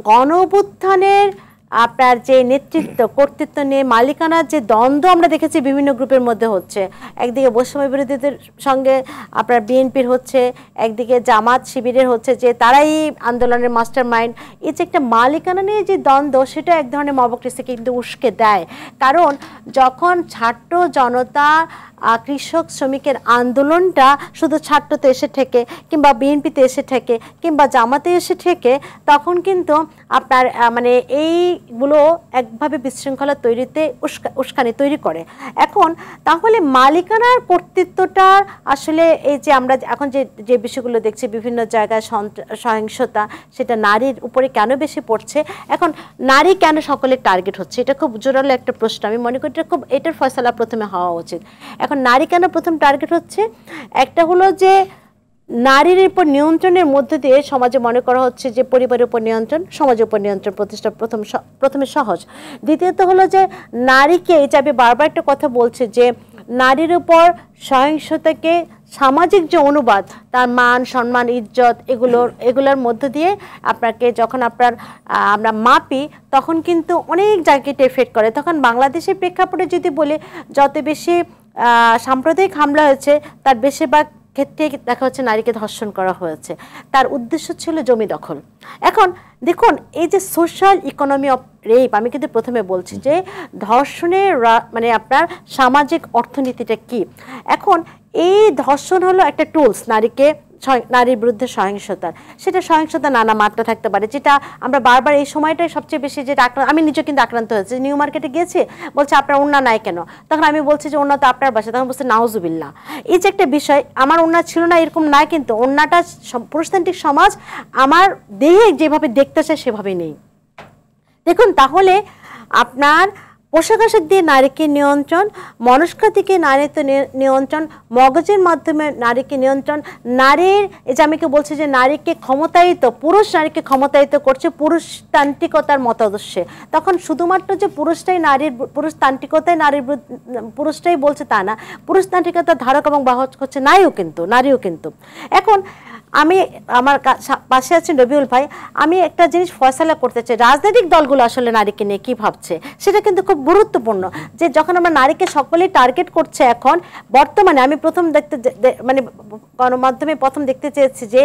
গণ অভ্যুত্থানের আপনার যে নেতৃত্ব, কর্তৃত্ব নিয়ে মালিকানার যে দ্বন্দ্ব আমরা দেখেছি বিভিন্ন গ্রুপের মধ্যে হচ্ছে, একদিকে বৈষম্য বিরোধীদের সঙ্গে আপনার বিএনপির হচ্ছে, একদিকে জামাত শিবিরের হচ্ছে, যে তারাই আন্দোলনের মাস্টার মাইন্ড। এই যে একটা মালিকানা নিয়ে যে দ্বন্দ্ব, সেটা এক ধরনের মবক্রেসিকে কিন্তু উস্কে দেয়। কারণ যখন ছাত্র জনতা, কৃষক শ্রমিকের আন্দোলনটা শুধু ছাত্রতে এসে ঠেকে, কিংবা বিএনপিতে এসে ঠেকে, কিংবা জামাতে এসে ঠেকে, তখন কিন্তু আপনার মানে এইগুলো একভাবে বিশৃঙ্খলা তৈরিতে উস্কানি তৈরি করে। এখন তাহলে মালিকানার কর্তৃত্বটার আসলে এই যে আমরা এখন যে বিষয়গুলো দেখছি বিভিন্ন জায়গায় সহিংসতা, সেটা নারীর উপরে কেন বেশি পড়ছে, এখন নারী কেন সকলের টার্গেট হচ্ছে, এটা খুব জোরালো একটা প্রশ্ন। আমি মনে করি এটা খুব, এটার ফয়সালা প্রথমে হওয়া উচিত। এখন নারী কেন প্রথম টার্গেট হচ্ছে? একটা হলো যে নারীর উপর নিয়ন্ত্রণের মধ্যে দিয়ে সমাজে মনে করা হচ্ছে যে পরিবারের উপর নিয়ন্ত্রণ, সমাজের উপর নিয়ন্ত্রণ প্রতিষ্ঠা প্রথমে সহজ। দ্বিতীয়ত হলো যে নারীকে, এই যে আমি বারবার একটা কথা বলছি যে নারীর উপর সহিংসতাকে সামাজিক যে অনুবাদ, তার মান সম্মান ইজ্জত এগুলোর মধ্য দিয়ে আপনাকে যখন আমরা মাপি, তখন কিন্তু অনেক জায়গাতে এফেক্ট করে। তখন বাংলাদেশের প্রেক্ষাপটে যদি বলি, যত বেশি সাম্প্রদায়িক হামলা হয়েছে তার বেশিরভাগ ক্ষেত্রে দেখা হচ্ছে নারীকে ধর্ষণ করা হয়েছে। তার উদ্দেশ্য ছিল জমি দখল। এখন দেখুন, এই যে সোশ্যাল ইকোনমি অফ রেপ, আমি কিন্তু প্রথমে বলছি যে ধর্ষণের মানে আপনার সামাজিক অর্থনীতিটা কি। এখন এই ধর্ষণ হলো একটা টুলস নারীর বিরুদ্ধে সহিংসতার। সেটা সহিংসতা নানা মাত্রা থাকতে পারে, যেটা আমরা বারবার এই সময়টাই সবচেয়ে বেশি যেটা আমি নিজে কিন্তু আক্রান্ত হয়েছে। নিউ মার্কেটে গিয়েছি, বলছে আপনার ওড়না নাই কেন, তখন আমি বলছি যে ওড়না তো আপনার বাসায়, তখন বলছে নাউজুবিল্লাহ। এই যে একটা বিষয়, আমার ওড়না ছিল না এরকম নয়, কিন্তু ওড়নাটা পুরুষতান্ত্রিক সমাজ আমার দেহে যেভাবে দেখতে চায় সেভাবে নেই। দেখুন, তাহলে আপনার পোশাক আশাক দিয়ে নারীকে নিয়ন্ত্রণ, মনস্কাতিকে নারীতে নিয়ন্ত্রণ, মগজের মাধ্যমে নারীকে নিয়ন্ত্রণ, নারীর এই যে আমি বলছি যে নারীকে ক্ষমতায়িত, পুরুষ নারীকে ক্ষমতায়িত করছে পুরুষতান্ত্রিকতার মতাদর্শে। তখন শুধুমাত্র যে পুরুষতান্ত্রিকতায় পুরুষটাই বলছে তা না, পুরুষতান্ত্রিকতার ধারক এবং বাহক হচ্ছে নারীও কিন্তু। এখন আমি আমার পাশে আছেন রবিউল ভাই, আমি একটা জিনিস ফয়সালা করতে চাই, রাজনৈতিক দলগুলো আসলে নারীকে নিয়ে কি ভাবছে সেটা কিন্তু খুব গুরুত্বপূর্ণ। যে যখন আমরা নারীকে সকলেই টার্গেট করছে, এখন বর্তমানে আমি মানে গণমাধ্যমে প্রথম দেখতে চেয়েছি যে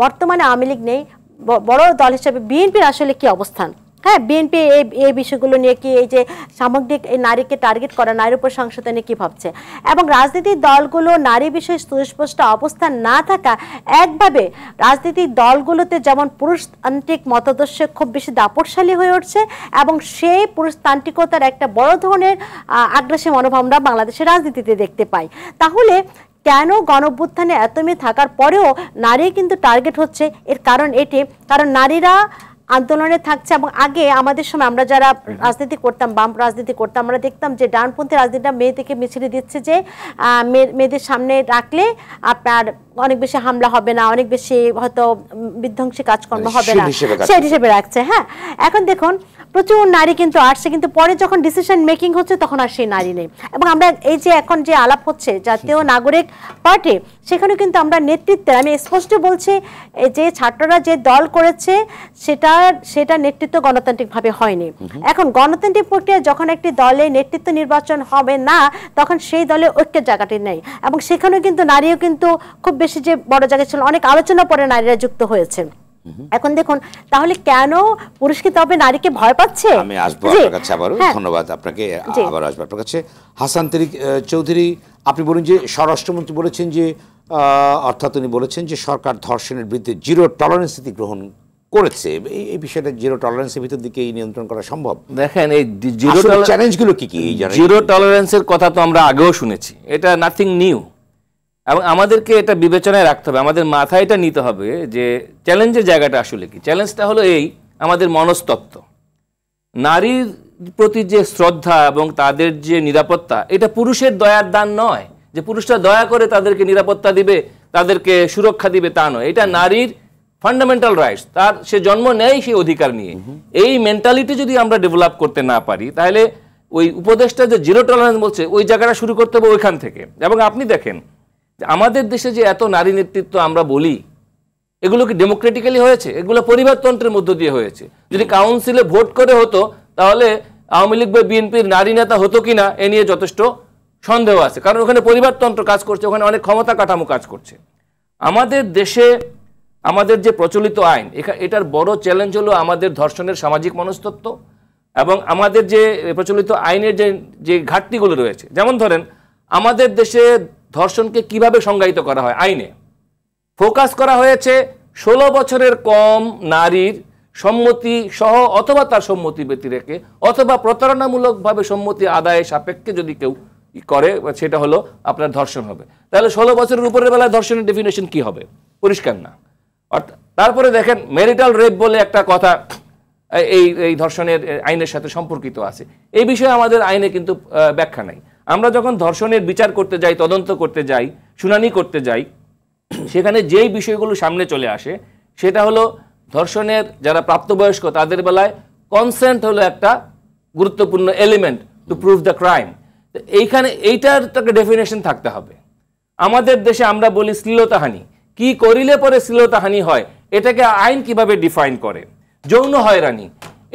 বর্তমানে আওয়ামী লীগ নেই, বড় দল হিসেবে বিএনপির আসলে কি অবস্থান। হ্যাঁ, বিএনপি এই বিষয়গুলো নিয়ে কি, এই যে সামগ্রিক এই নারীকে টার্গেট করা, নারীর উপর সংশোধন নিয়ে কি ভাবছে? এবং রাজনৈতিক দলগুলো নারী বিষয়ে সুস্পষ্ট অবস্থান না থাকা, একভাবে রাজনৈতিক দলগুলোতে যেমন পুরুষতান্ত্রিক মতাদর্শ খুব বেশি দাপটশালী হয়ে উঠছে, এবং সেই পুরুষতান্ত্রিকতার একটা বড় ধরনের আগ্রাসী মনোভাব আমরা বাংলাদেশের রাজনীতিতে দেখতে পাই। তাহলে কেন গণঅভ্যুত্থানে এত মেয়ে থাকার পরেও নারী কিন্তু টার্গেট হচ্ছে? এর কারণ এটি, কারণ নারীরা আন্দোলনে থাকছে। এবং আগে আমাদের সময় আমরা যারা রাজনীতি করতাম, বাম রাজনীতি করতাম, আমরা দেখতাম যে ডানপন্থী রাজনীতিটা মেয়েদেরকে মিছিলে দিচ্ছে যে মেয়েদের সামনে রাখলে আপনার অনেক বেশি হামলা হবে না, অনেক বেশি হয়তো বিধ্বংসী কাজকর্ম হবে না, সেই হিসেবে রাখছে। হ্যাঁ, এখন দেখুন প্রচুর নারী কিন্তু আসছে, কিন্তু পরে যখন ডিসিশন মেকিং হচ্ছে তখন আর সেই নারী নেই। এবং আমরা এই যে এখন যে আলাপ হচ্ছে জাতীয় নাগরিক পার্টি, সেখানে কিন্তু আমরা নেতৃত্বের, আমি স্পষ্ট বলছি, যে ছাত্ররা যে দল করেছে সেটা নেতৃত্ব গণতান্ত্রিকভাবে হয়নি। এখন গণতান্ত্রিক প্রক্রিয়া যখন একটি দলে নেতৃত্ব নির্বাচন হবে না, তখন সেই দলে ঐক্যের জায়গাটি নেই। এবং সেখানেও কিন্তু নারীও কিন্তু খুব বেশি যে বড় জায়গায় ছিল, অনেক আলোচনা পরে নারীরা যুক্ত হয়েছে। এখন দেখুন তাহলে কেন পুরুষ কি তবে নারীকে ভয় পাচ্ছে? আমি আসবো আপনার কাছে আবারও, ধন্যবাদ আপনাকে, আবার আসবো আপনার কাছে। হাসান তারিক চৌধুরী, আপনি বলুন যে স্বরাষ্ট্রমন্ত্রী বলেছেন যে, অর্থাৎ উনি বলেছেন যে সরকার ধর্ষণের বিরুদ্ধে জিরো টলারেন্স নীতি গ্রহণ করেছে। এই বিষয়টা জিরো টলারেন্সের ভিতর দিকে নিয়ন্ত্রণ করা সম্ভব? দেখেন, এই চ্যালেঞ্জগুলো কি কি? জিরো টলারেন্সের কথা তো আমরা আগেও শুনেছি, এটা নাথিং নিউ। এবং আমাদেরকে এটা বিবেচনায় রাখতে হবে, আমাদের মাথায় এটা নিতে হবে যে চ্যালেঞ্জের জায়গাটা আসলে কি। চ্যালেঞ্জটা হলো এই, আমাদের মনস্তত্ত্ব, নারীর প্রতি যে শ্রদ্ধা এবং তাদের যে নিরাপত্তা, এটা পুরুষের দয়ার দান নয় যে পুরুষরা দয়া করে তাদেরকে নিরাপত্তা দিবে, তাদেরকে সুরক্ষা দিবে, তা নয়। এটা নারীর ফান্ডামেন্টাল রাইটস, তার সে জন্ম নেয় সেই অধিকার নিয়ে। এই মেন্টালিটি যদি আমরা ডেভেলপ করতে না পারি, তাহলে ওই উপদেশটা যে জিরো টলারেন্স বলছে, ওই জায়গাটা শুরু করতে হবে ওইখান থেকে। এবং আপনি দেখেন আমাদের দেশে যে এত নারী নেতৃত্ব আমরা বলি, এগুলো কি ডেমোক্রেটিক্যালি হয়েছে? এগুলো পরিবারতন্ত্রের মধ্য দিয়ে হয়েছে। যদি কাউন্সিলে ভোট করে হতো, তাহলে আওয়ামী লীগ বা বিএনপির নারী নেতা হতো কিনা এ নিয়ে যথেষ্ট সন্দেহ আছে, কারণ ওখানে পরিবারতন্ত্র কাজ করছে, ওখানে অনেক ক্ষমতা কাঠামো কাজ করছে। আমাদের দেশে আমাদের যে প্রচলিত আইন, এটার বড় চ্যালেঞ্জ হলো আমাদের ধর্ষণের সামাজিক মনস্তত্ত্ব এবং আমাদের যে প্রচলিত আইনের যে ঘাটতিগুলো রয়েছে। যেমন ধরেন, আমাদের দেশে ধর্ষণকে কিভাবে সংজ্ঞায়িত করা হয়, আইনে ফোকাস করা হয়েছে 16 বছরের কম নারীর সম্মতি সহ অথবা তার সম্মতি ব্যতিরেকে অথবা প্রতারণামূলকভাবে সম্মতি আদায়ের সাপেক্ষে যদি কেউ করে, সেটা হলো আপনার ধর্ষণ হবে। তাহলে 16 বছরের উপরের বেলায় ধর্ষণের ডেফিনেশন কি হবে? পরিষ্কার না। তারপরে দেখেন, ম্যারিটাল রেপ বলে একটা কথা এই ধর্ষণের আইনের সাথে সম্পর্কিত আছে। এই বিষয়ে আমাদের আইনে কিন্তু ব্যাখ্যা নাই। আমরা যখন ধর্ষণের বিচার করতে যাই, তদন্ত করতে যাই, শুনানি করতে যাই, সেখানে যেই বিষয়গুলো সামনে চলে আসে সেটা হলো ধর্ষণের যারা প্রাপ্তবয়স্ক তাদের বেলায় কনসেন্ট হলো একটা গুরুত্বপূর্ণ element to prove the crime. এইখানে এইটার একটা ডেফিনেশন থাকতে হবে। আমাদের দেশে আমরা বলি শ্লীলতাহানি, কি করিলে পরে শ্লীলতাহানি হয়, এটাকে আইন কিভাবে ডিফাইন করে? যৌন হয়রানি,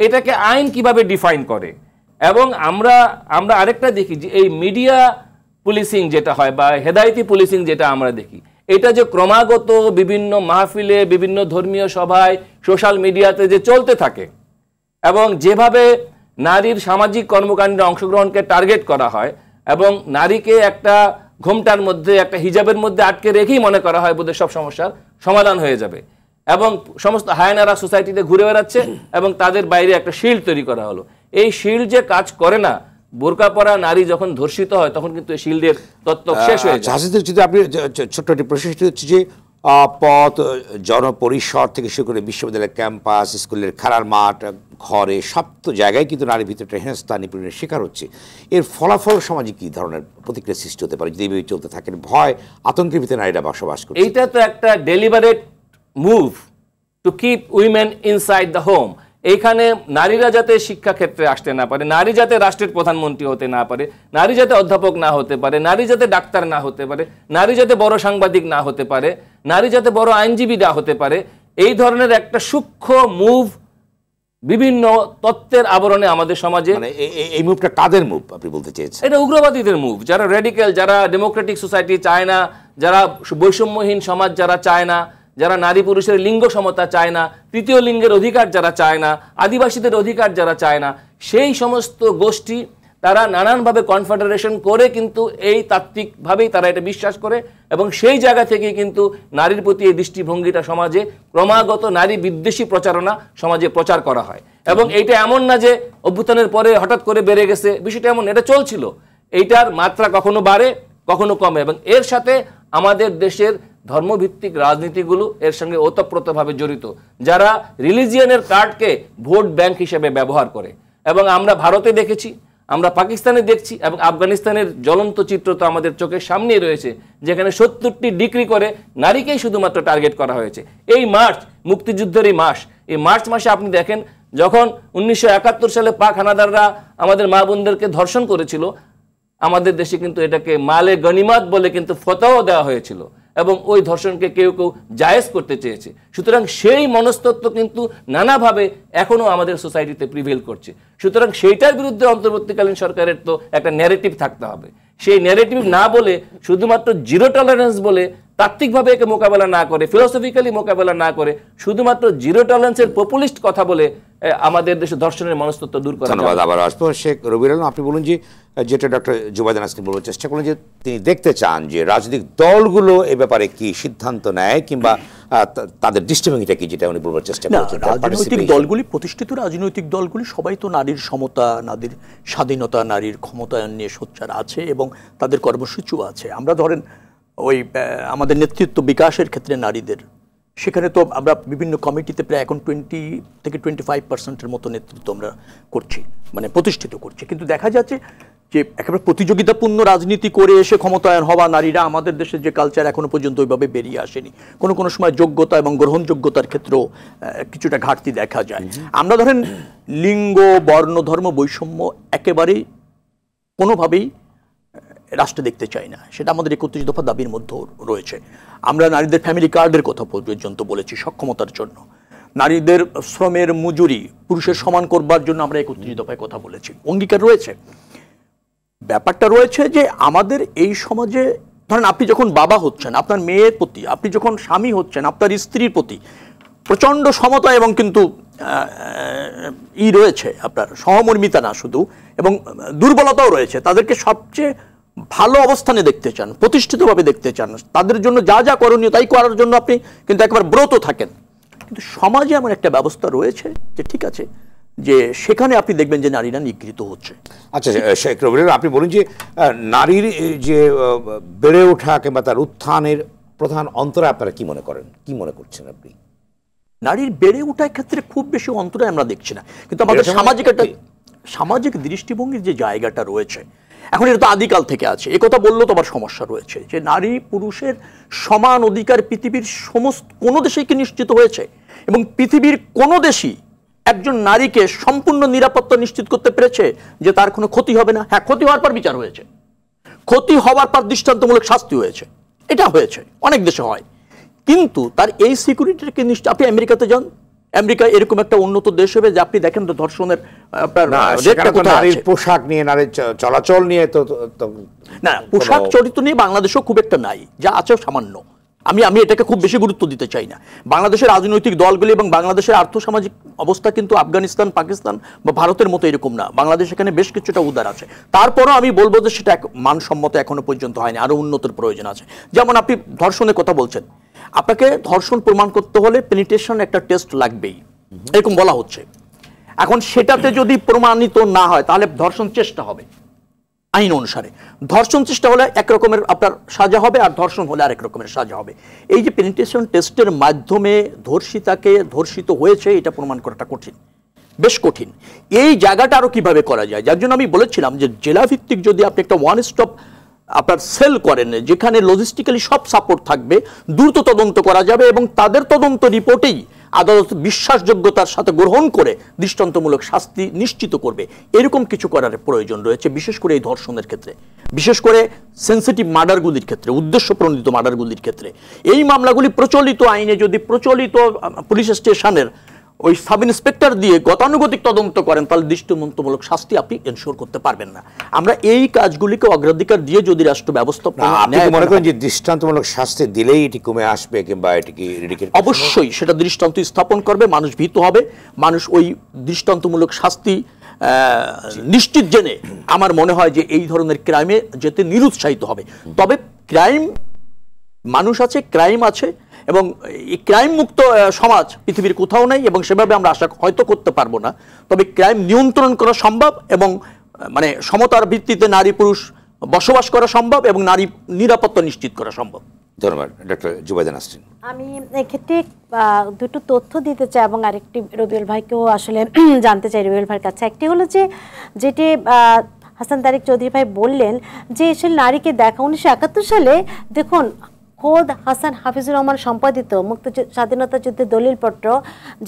এটাকে আইন কিভাবে ডিফাইন করে? এবং আমরা আরেকটা দেখি যে এই মিডিয়া পুলিশিং যেটা হয় বা হেদায়েতি পুলিশিং যেটা আমরা দেখি, এটা যে ক্রমাগত বিভিন্ন মাহফিলে, বিভিন্ন ধর্মীয় সভায়, সোশ্যাল মিডিয়াতে যে চলতে থাকে এবং যেভাবে নারীর সামাজিক কর্মকাণ্ডে অংশগ্রহণকে টার্গেট করা হয় এবং নারীকে একটা ঘোমটার মধ্যে, একটা হিজাবের মধ্যে আটকে রেখেই মনে করা হয় বোধহয় সব সমস্যার সমাধান হয়ে যাবে, এবং সমস্ত হায়নারা সোসাইটিতে ঘুরে বেড়াচ্ছে এবং তাদের বাইরে একটা শিল্ড তৈরি করা হলো। এই শিল্ড যে কাজ করে না, বোরকা পরা নারী যখন ধর্ষিত হয় তখন কিন্তু এই শিল্ডের তত্ত্ব শেষ হয়ে যায়। যদি আপনি ছোট্ট একটি প্রশ্ন হচ্ছে যে পথ, জনপরিসর থেকে শুরু করে বিশ্ববিদ্যালয়ের ক্যাম্পাস, স্কুলের খেলার মাঠ, ঘরে, সব তো জায়গায় কিন্তু নারী ভিতরে হেনস্থা, নিপীড়নের শিকার হচ্ছে। এর ফলাফল সমাজে কি ধরনের প্রতিক্রিয়া সৃষ্টি হতে পারে যদি এইভাবে চলতে থাকেন? ভয়, আতঙ্কের ভিতরে নারীরা বসবাস করে। এইটা তো একটা deliberate move to keep women inside the home. এইখানে নারীরা যাতে শিক্ষাক্ষেত্রে আসতে না পারে, নারী যাতে রাষ্ট্রের প্রধানমন্ত্রী হতে না পারে, নারী যাতে অধ্যাপক না হতে পারে, নারী যাতে ডাক্তার না হতে পারে, নারী যাতে বড় সাংবাদিক না হতে পারে, নারী যাতে বড় আইনজীবী না হতে পারে, এই ধরনের একটা সূক্ষ্ম মুভ বিভিন্ন তত্ত্বের আবরণে আমাদের সমাজে। এই মুভটা কাদের মুভ আপনি বলতে চেয়েছেন? এটা উগ্রবাদীদের মুভ, যারা রেডিক্যাল, যারা ডেমোক্রেটিক সোসাইটি চায় না, যারা বৈষম্যহীন সমাজ যারা চায় না, যারা নারী পুরুষের লিঙ্গ সমতা চায় না, তৃতীয় লিঙ্গের অধিকার যারা চায় না, আদিবাসীদের অধিকার যারা চায় না, সেই সমস্ত গোষ্ঠী তারা নানানভাবে কনফেডারেশন করে কিন্তু এই তাত্ত্বিকভাবেই তারা এটা বিশ্বাস করে এবং সেই জায়গা থেকে কিন্তু নারীর প্রতি এই দৃষ্টিভঙ্গিটা সমাজে ক্রমাগত নারী বিদ্বেষী প্রচারণা সমাজে প্রচার করা হয়। এবং এইটা এমন না যে অভ্যুত্থানের পরে হঠাৎ করে বেড়ে গেছে, বিষয়টা এমন, এটা চলছিল। এইটার মাত্রা কখনো বাড়ে কখনো কমে এবং এর সাথে আমাদের দেশের ধর্মভিত্তিক রাজনীতিগুলো এর সঙ্গে ওতপ্রোতভাবে জড়িত, যারা রিলিজিয়নের কার্ডকে ভোট ব্যাংক হিসেবে ব্যবহার করে। এবং আমরা ভারতে দেখেছি, আমরা পাকিস্তানে দেখছি এবং আফগানিস্তানের জ্বলন্ত চিত্র তো আমাদের চোখের সামনেই রয়েছে, যেখানে 70টি ডিক্রি করে নারীকেই শুধুমাত্র টার্গেট করা হয়েছে। এই মার্চ, মুক্তিযুদ্ধের এই মাস, এই মার্চ মাসে আপনি দেখেন যখন 1971 সালে পাক হানাদাররা আমাদের মা বোনদেরকে ধর্ষণ করেছিল, আমাদের দেশে কিন্তু এটাকে মালে গনিমত বলে কিন্তু ফতোয়া দেওয়া হয়েছিল এবং ওই ধর্ষণকে কেউ কেউ জায়েজ করতে চেয়েছে। সুতরাং সেই মনস্তত্ত্ব কিন্তু নানাভাবে এখনো আমাদের সোসাইটিতে প্রিভেল করছে। সুতরাং সেইটার বিরুদ্ধে অন্তর্বর্তীকালীন সরকারের তো একটা ন্যারেটিভ থাকতে হবে। সেই ন্যারেটিভ না বলে শুধুমাত্র জিরো টলারেন্স বলে তাত্ত্বিকভাবে একে মোকাবেলা না করে, ফিলোসফিক্যালি মোকাবেলা না করে শুধুমাত্র জিরো টলারেন্সের পপুলিস্ট কথা বলে আমাদের দেশে ধর্ষণের মনস্তত্ত্ব দূর করা। ধন্যবাদ। আবার আসবো শেখ রবিউল আলম, আপনি বলুন যে যেটা ডক্টর জুবায়েদ আনাসকে বলার চেষ্টা করলেন যে তিনি দেখতে চান যে রাজনৈতিক দলগুলো এ ব্যাপারে কি সিদ্ধান্ত নেয় কিংবা তাদের দৃষ্টিভঙ্গিটা কি, যেটা উনি বলবার চেষ্টা করছেন। রাজনৈতিক দলগুলি, প্রতিষ্ঠিত রাজনৈতিক দলগুলি সবাই তো নারীর সমতা, নারীর স্বাধীনতা, নারীর ক্ষমতায়ন নিয়ে সোচ্চার আছে এবং তাদের কর্মসূচিও আছে। আমরা ধরেন ওই আমাদের নেতৃত্ব বিকাশের ক্ষেত্রে নারীদের, সেখানে তো আমরা বিভিন্ন কমিটিতে প্রায় এখন 20 থেকে 25% মতো নেতৃত্ব আমরা করছি, মানে প্রতিষ্ঠিত করছি। কিন্তু দেখা যাচ্ছে যে একেবারে প্রতিযোগিতাপূর্ণ রাজনীতি করে এসে ক্ষমতায়ন হওয়া নারীরা আমাদের দেশের যে কালচার এখনো পর্যন্ত ওইভাবে বেরিয়ে আসেনি। কোনো কোনো সময় যোগ্যতা এবং গ্রহণযোগ্যতার ক্ষেত্রেও কিছুটা ঘাটতি দেখা যায়। আমরা ধরেন লিঙ্গ, বর্ণ, ধর্ম বৈষম্য একেবারেই কোনোভাবেই রাষ্ট্রে দেখতে চাই না, সেটা আমাদের 31 দফা দাবির মধ্যে রয়েছে। আমরা নারীদের ফ্যামিলি কার্ডের কথা পর্যন্ত বলেছি সক্ষমতার জন্য, নারীদের শ্রমের মজুরি পুরুষের সমান করবার জন্য আমরা 31 দফায় কথা বলেছি, অঙ্গীকার রয়েছে। ব্যাপারটা রয়েছে যে আমাদের এই সমাজে ধরেন আপনি যখন বাবা হচ্ছেন, আপনার মেয়ের প্রতি, আপনি যখন স্বামী হচ্ছেন, আপনার স্ত্রীর প্রতি প্রচণ্ড সমতা এবং কিন্তু রয়েছে, আপনার সহমর্মিতা না শুধু, এবং দুর্বলতাও রয়েছে। তাদেরকে সবচেয়ে ভালো অবস্থানে দেখতে চান, প্রতিষ্ঠিতভাবে দেখতে চান, তাদের জন্য যা যা করণীয় তাই করার জন্য আপনি কিন্তু একবার ব্রত থাকেন। কিন্তু সমাজে এমন একটা ব্যবস্থা রয়েছে যে ঠিক আছে, যে সেখানে আপনি দেখবেন যে নারীরা নিগৃহীত হচ্ছে। আচ্ছা শেখ রবিউল, আপনি বলুন যে নারীর যে বেড়ে ওঠা কিংবা তার উত্থানের প্রধান অন্তরায় আপনারা কি মনে করেন, কি মনে করছেন আপনি? নারীর বেড়ে ওঠার ক্ষেত্রে খুব বেশি অন্তরায় আমরা দেখছি না, কিন্তু আমাদের সামাজিক একটা সামাজিক দৃষ্টিভঙ্গির যে জায়গাটা রয়েছে এখন, এটা তো আদিকাল থেকে আছে। একথা বললেও তো আবার সমস্যা রয়েছে যে নারী পুরুষের সমান অধিকার পৃথিবীর সমস্ত কোনো দেশেই কি নিশ্চিত হয়েছে, এবং পৃথিবীর কোনো দেশই একজন নারীকে সম্পূর্ণ নিরাপত্তা নিশ্চিত করতে পেরেছে যে তার কোনো ক্ষতি হবে না? হ্যাঁ, ক্ষতি হওয়ার পর বিচার হয়েছে, ক্ষতি হওয়ার পর দৃষ্টান্তমূলক শাস্তি হয়েছে, এটা হয়েছে, অনেক দেশে হয়। কিন্তু তার এই সিকিউরিটিকে নিশ্চিত, আপনি আমেরিকাতে যান, আমেরিকা এরকম একটা উন্নত দেশ হবে যে আপনি দেখেন তো ধর্ষণের নারীর পোশাক নিয়ে, নারীর চলাচল নিয়ে তো না, পোশাক চরিত্র নিয়ে বাংলাদেশেও খুব একটা নাই, যা আছে সামান্য। আমি এটাকে খুব বেশি গুরুত্ব দিতে চাই না। বাংলাদেশের রাজনৈতিক দলগুলি এবং বাংলাদেশের আর্থসামাজিক অবস্থা কিন্তু আফগানিস্তান, পাকিস্তান বা ভারতের মতো এরকম না। বাংলাদেশ এখানে বেশ কিছুটা উদার আছে, তারপরও আমি বলবো যে সেটা মানসম্মত এখনো পর্যন্ত হয়নি, আরো উন্নতির প্রয়োজন আছে। যেমন আপনি ধর্ষণের কথা বলছেন, আপনাকে ধর্ষণ প্রমাণ করতে হলে পেনিট্রেশন একটা টেস্ট লাগবেই, এরকম বলা হচ্ছে। এখন সেটাতে যদি প্রমাণিত না হয় তাহলে ধর্ষণ চেষ্টা হবে আইন অনুসারে। ধর্ষণ চেষ্টা হলে এক রকমের আপনার সাজা হবে, আর ধর্ষণ হলে আরেক রকমের সাজা হবে। এই যে পেনিট্রেশন টেস্টের মাধ্যমে ধর্ষিতাকে ধর্ষিত হয়েছে এটা প্রমাণ করাটা কঠিন, বেশ কঠিন। এই জায়গাটা আরো কিভাবে করা যায়, যার জন্য আমি বলেছিলাম যে জেলা ভিত্তিক যদি আপনি একটা ওয়ান স্টপ আপনার সেল করেন, যেখানে লজিস্টিক্যালি সব সাপোর্ট থাকবে, দ্রুত তদন্ত করা যাবে এবং তাদের তদন্ত রিপোর্টেই আদালত বিশ্বাসযোগ্যতার সাথে গ্রহণ করে দৃষ্টান্তমূলক শাস্তি নিশ্চিত করবে, এরকম কিছু করার প্রয়োজন রয়েছে, বিশেষ করে এই ধর্ষণের ক্ষেত্রে, বিশেষ করে সেন্সিটিভ মার্ডারগুলির ক্ষেত্রে, উদ্দেশ্যপ্রণোদিত মার্ডারগুলির ক্ষেত্রে। এই মামলাগুলি প্রচলিত আইনে যদি প্রচলিত পুলিশ স্টেশনের ওই সাব ইন্সপেক্টর দিয়ে গতানুগতিক তদন্ত করেন, তাহলে দৃষ্টান্তমূলক শাস্তি আপনি এনশোর করতে পারবেন না। আমরা এই কাজগুলিকে অগ্রাধিকার দিয়ে যদি রাষ্ট্র ব্যবস্থাপনা আপনি মনে করেন যে দৃষ্টান্তমূলক শাস্তি দিলেই এটি কমে আসবে কিংবা এটিকে অবশ্যই সেটা দৃষ্টান্ত স্থাপন করবে, মানুষ ভীত হবে, মানুষ ওই দৃষ্টান্তমূলক শাস্তি নিশ্চিত জেনে আমার মনে হয় যে এই ধরনের ক্রাইমে যেতে নিরুৎসাহিত হবে। তবে ক্রাইম মানুষ আছে, ক্রাইম আছে, এবং এই ক্রাইম মুক্ত সমাজ পৃথিবীর কোথাও নেই, এবং সেভাবে আমরা আশা হয়তো করতে পারবো না। তবে ক্রাইম নিয়ন্ত্রণ করা সম্ভব, এবং মানে সমতার ভিত্তিতে নারী পুরুষ বসবাস করা সম্ভব, এবং নারী নিরাপত্তা নিশ্চিত করা সম্ভব। ধন্যবাদ ডক্টর জুবাইদা নাসরিন। আমি এক্ষেত্রে দুটো তথ্য দিতে চাই এবং আরেকটি রবিউল ভাইকেও আসলে জানতে চাই রবিউল ভাইয়ের কাছে। একটি হলো যে যেটি হাসান তারেক চৌধুরী ভাই বললেন যে আসলে নারীকে দেখা 1971 সালে দেখুন খোদ হাসান হাফিজুর রহমান সম্পাদিত মুক্ত স্বাধীনতা যুদ্ধের দলিলপত্র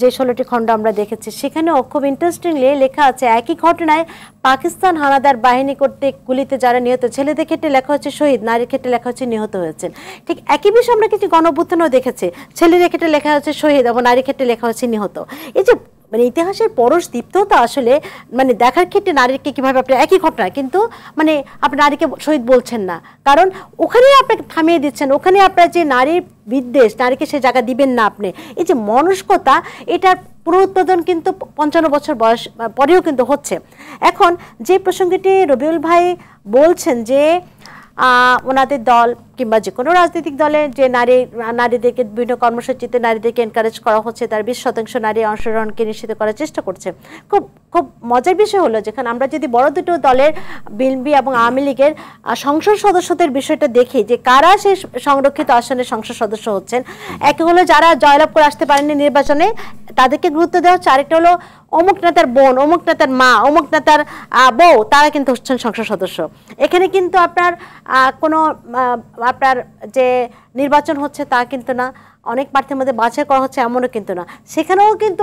যে 16টি খণ্ড আমরা দেখেছি, সেখানেও খুব ইন্টারেস্টিংলি লেখা আছে একই ঘটনায় পাকিস্তান হানাদার বাহিনী কর্তৃক গুলিতে যারা নিহত, ছেলেদের ক্ষেত্রে লেখা হচ্ছে শহীদ, নারীর ক্ষেত্রে লেখা হচ্ছে নিহত হয়েছেন। ঠিক একই বিষয় আমরা কিছু গণঅভ্যুত্থানও দেখেছি, ছেলেদের ক্ষেত্রে লেখা হচ্ছে শহীদ এবং নারীর ক্ষেত্রে লেখা হচ্ছে নিহত। এই যে মানে ইতিহাসের পরশ দীপ্ততা আসলে মানে দেখার ক্ষেত্রে নারীকে কীভাবে আপনি একই ঘটনা কিন্তু মানে আপনি নারীকে শহীদ বলছেন না, কারণ ওখানেই আপনাকে থামিয়ে দিচ্ছেন, ওখানে আপনার যে নারীর বিদ্বেষ, নারীকে সে জায়গা দিবেন না আপনি। এই যে মনস্কতা, এটার পুনরুৎপাদন কিন্তু 55 বছর বয়স পরেও কিন্তু হচ্ছে। এখন যে প্রসঙ্গটি রবিউল ভাই বলছেন যে ওনাদের দল কিংবা যে কোনো রাজনৈতিক দলের যে নারীদেরকে বিভিন্ন কর্মসূচিতে নারীদেরকে এনকারেজ করা হচ্ছে, তার 20% নারী অংশগ্রহণকে নিশ্চিত করার চেষ্টা করছে। খুব খুব মজার বিষয় হলো যেখানে আমরা যদি বড় দুটো দলের বিএনপি এবং আওয়ামী লীগের সংসদ সদস্যদের বিষয়টা দেখি যে কারা সেই সংরক্ষিত আসনের সংসদ সদস্য হচ্ছেন, একে হলো যারা জয়লাভ করে আসতে পারেননি নির্বাচনে তাদেরকে গুরুত্ব দেওয়া হচ্ছে, আরেকটা হলো অমুক নেতার বোন, অমুক নেতার মা, অমুক নেতার বউ, তারা কিন্তু হচ্ছেন সংসদ সদস্য। এখানে কিন্তু আপনার কোনো আপনার যে নির্বাচন হচ্ছে তা কিন্তু না, অনেক প্রার্থীর মধ্যে বাছাই করা হচ্ছে এমনও কিন্তু না, সেখানেও কিন্তু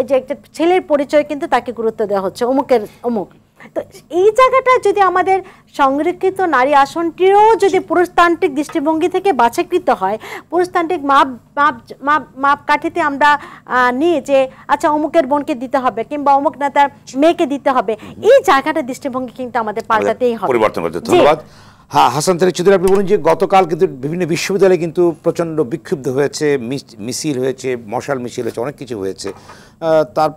যে একটা ছেলের পরিচয় কিন্তু তাকে গুরুত্ব দেওয়া হচ্ছে অমুকের অমুক। তো এই জায়গাটা যদি আমাদের সংরক্ষিত নারী আসনটিও যদি পুরুষতান্ত্রিক দৃষ্টিভঙ্গি থেকে বাছাইকৃত হয়, পুরুষতান্ত্রিক মাপকাঠিতে আমরা নিই যে আচ্ছা অমুকের বোনকে দিতে হবে কিংবা অমুক নেতার মেয়েকে দিতে হবে, এই জায়গাটা দৃষ্টিভঙ্গি কিন্তু আমাদের পাল্টাতেই হবে, পরিবর্তন করতে। ধন্যবাদ। হ্যাঁ, হাসান তারেক চৌধুরী, আপনি বলুন যে গতকাল কিন্তু বিভিন্ন বিশ্ববিদ্যালয়ে কিন্তু প্রচণ্ড বিক্ষুব্ধ হয়েছে, মিছিল হয়েছে, মশাল মিছিল হয়েছে, অনেক কিছু হয়েছে। তার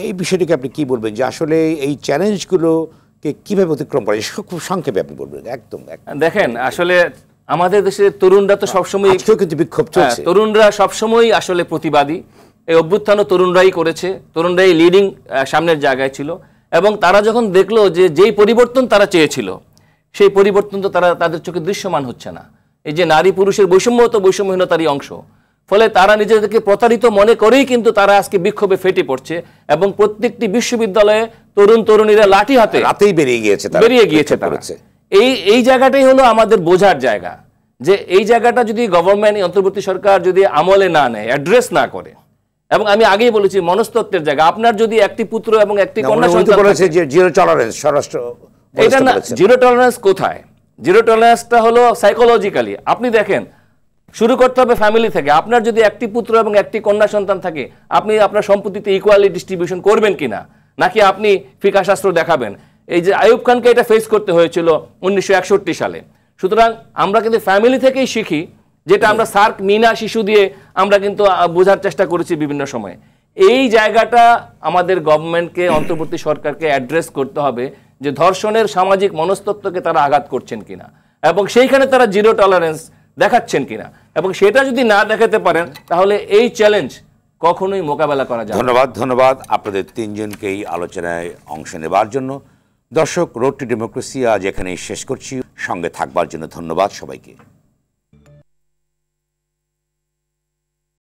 এই বিষয়টিকে আপনি কি বলবেন যে আসলে এই চ্যালেঞ্জগুলোকে কীভাবে অতিক্রম করা যায়, খুব সংক্ষেপে আপনি বলবেন। একদম দেখেন, আসলে আমাদের দেশের তরুণরা তো সবসময় কিন্তু বিক্ষোভ চলছে, তরুণরা সবসময় আসলে প্রতিবাদী। এই অভ্যুত্থানও তরুণরাই করেছে, তরুণরাই লিডিং সামনের জায়গায় ছিল, এবং তারা যখন দেখলো যে যেই পরিবর্তন তারা চেয়েছিল সেই পরিবর্তন তো তাদের চোখে দৃশ্যমান হচ্ছে না। এই যে নারী পুরুষের বৈষম্য তো বৈষম্যহীনতারই অংশ, ফলে তারা নিজেদেরকে প্রতারিত মনে করেই কিন্তু তারা আজকে বিক্ষোভে ফেটে পড়ছে, এবং প্রত্যেকটি বিশ্ববিদ্যালয়ে তরুণ তরুণীরা লাঠি হাতে রাতেই বেরিয়ে গিয়েছে তারা। এই জায়গাটাই হলো আমাদের বোঝার জায়গা, যে এই জায়গাটা যদি গভর্নমেন্ট অন্তর্বর্তী সরকার যদি আমলে না নেয়, অ্যাড্রেস না করে, এবং আমি আগেই বলেছি মনস্তত্ত্বের জায়গা, আপনার যদি একটি পুত্র এবং একটি কন্যা সন্তান থাকে, জিরো টলারেন্স স্বরাষ্ট্র এটা না, জিরো টলারেন্স কোথায়? জিরো টলারেন্সটা হলো সাইকোলজিক্যালি। আপনি দেখেন, শুরু করতে হবে ফ্যামিলি থেকে। আপনার যদি একটি পুত্র এবং একটি কন্যা সন্তান থাকে, আপনি আপনার সম্পত্তিতে ইকুয়ালি ডিস্ট্রিবিউশন করবেন কিনা, নাকি আপনি ফিকাহ শাস্ত্র দেখাবেন? এই যে আইয়ুব খানকে এটা ফেস করতে হয়েছিল 1961 সালে। সুতরাং আমরা কিন্তু ফ্যামিলি থেকেই শিখি, যেটা আমরা সার্ক মিনা শিশু দিয়ে আমরা কিন্তু বোঝার চেষ্টা করেছি বিভিন্ন সময়। এই জায়গাটা আমাদের গভর্নমেন্টকে, অন্তর্বর্তী সরকারকে অ্যাড্রেস করতে হবে যে ধর্ষণের সামাজিক মনস্তত্ত্বকে তারা আঘাত করছেন কিনা, এবং সেইখানে তারা জিরো টলারেন্স দেখাচ্ছেন কিনা, এবং সেটা যদি না দেখাতে পারেন তাহলে এই চ্যালেঞ্জ কখনোই মোকাবেলা করা যায়। ধন্যবাদ আপনাদের তিনজনকে এই আলোচনায় অংশ নেবার জন্য। দর্শক, রোড টু ডেমোক্রেসি আজ এখানেই শেষ করছি। সঙ্গে থাকবার জন্য ধন্যবাদ সবাইকে।